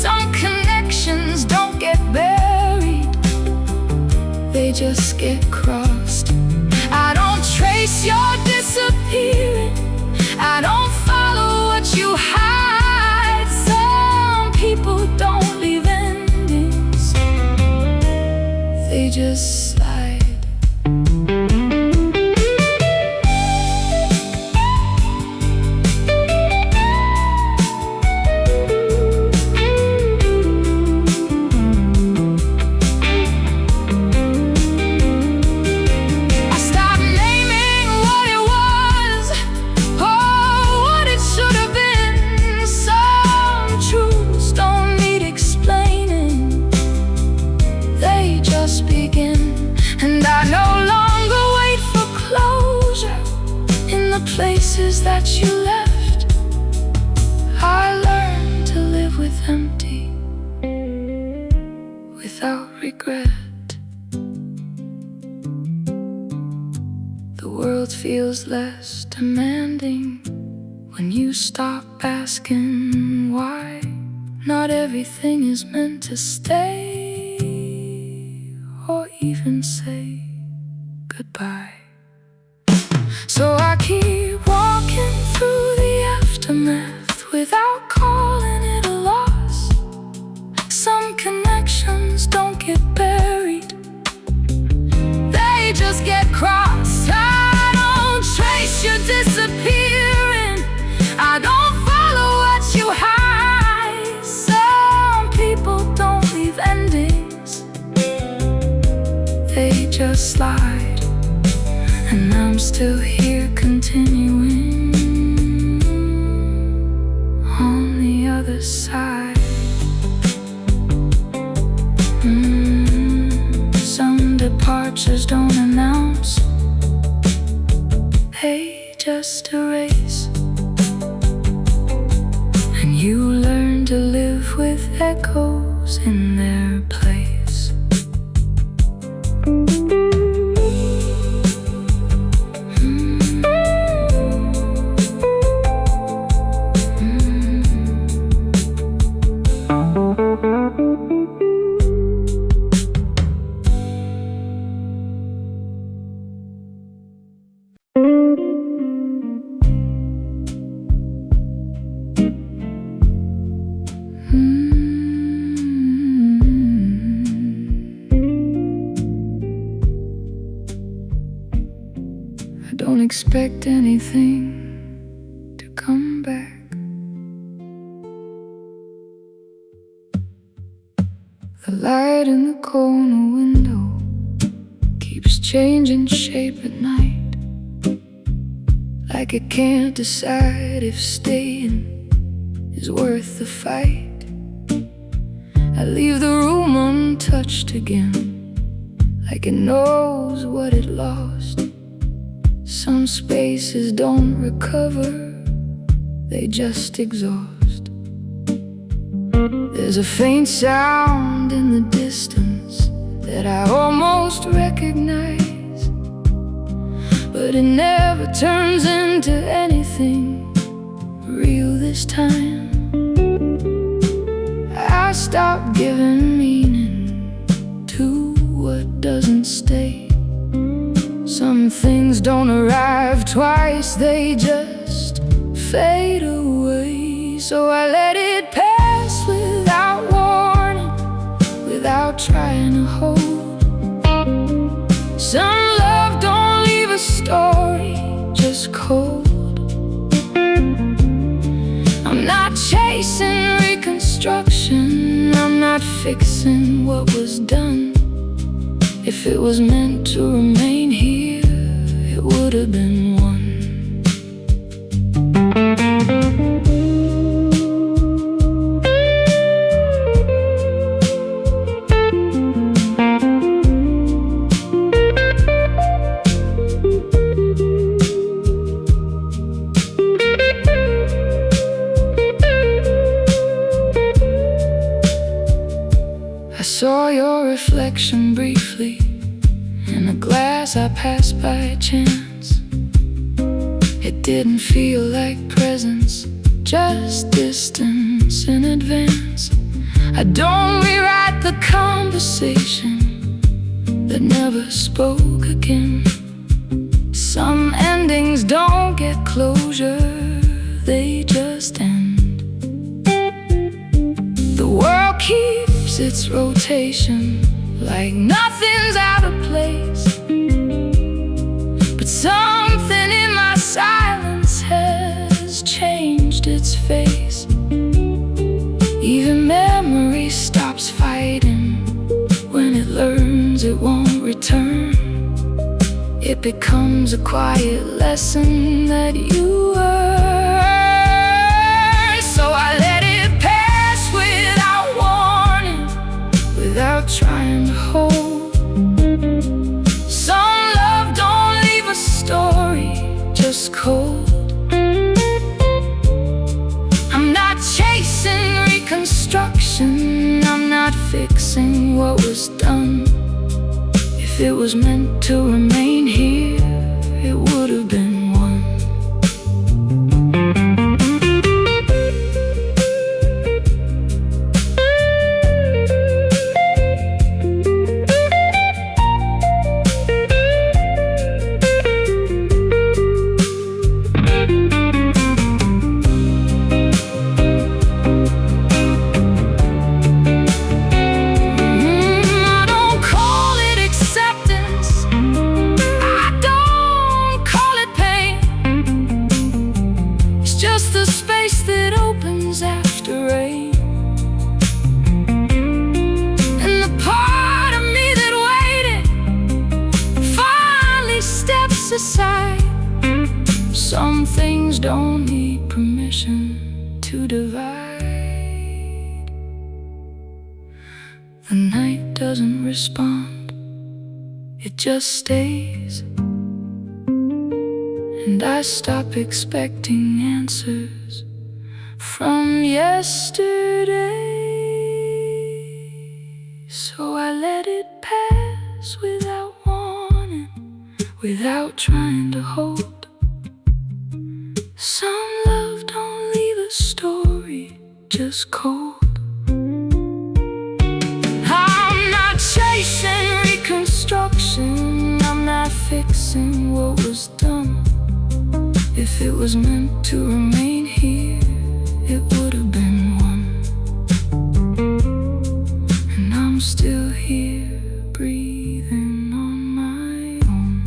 Some connections don't get buried, they just get crossed. I don't trace your disappearing, I don't follow places that you left. I learned to live with empty, without regret. The world feels less demanding when you stop asking why. Not everything is meant to stay, or even say goodbye. So I keep walking through the aftermath without calling it a loss. Some connections don't get buried, they just get crossed. I don't trace your disappearing, I don't follow what you hide. Some people don't leave endings, they just slide. And I'm still here continuing on the other side. Some departures don't announce, they just erase. And you learn to live with echoes in their place. I don't expect anything to come back. The light in the corner window keeps changing shape at night, like it can't decide if staying is worth the fight. I leave the room untouched again, like it knows what it lost. Some spaces don't recover, they just exhaust. There's a faint sound in the distance that I almost recognize, but it never turns into anything real this time. I stop giving meaning to what doesn't stay. Some things don't arrive twice, they just fade away. So I let it pass without warning, without trying to hold. Some love don't leave a story, just cold. I'm not chasing reconstruction, I'm not fixing what was done. If it was meant to remain here, it would have been one. I saw your reflection briefly in a glass I passed by chance. It didn't feel like presence, just distance in advance. I don't rewrite the conversation that never spoke again. Some endings don't get closure, they just end. The world keeps its rotation, like nothing's out of place. But something in my silence has changed its face. Even memory stops fighting when it learns it won't return. It becomes a quiet lesson that you earn. So I let it pass without warning, without trying to hold. Some love don't leave a story, just cold. fixing what was done. If it was meant to remain here, it would have been one. The space that opens after rain, and the part of me that waited finally steps aside. Some things don't need permission to divide. The night doesn't respond, it just stays. And I stop expecting answers from yesterday. So I let it pass without warning, without trying to hold. Some love don't leave a story, just cold. I'm not chasing reconstruction, I'm not fixing what was done. If it was meant to remain here, it would have been one. And I'm still here, breathing on my own.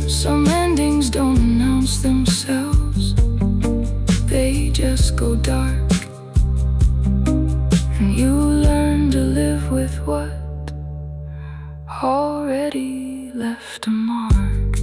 Some endings don't announce themselves, they just go dark. And you learn to live with what already left a mark.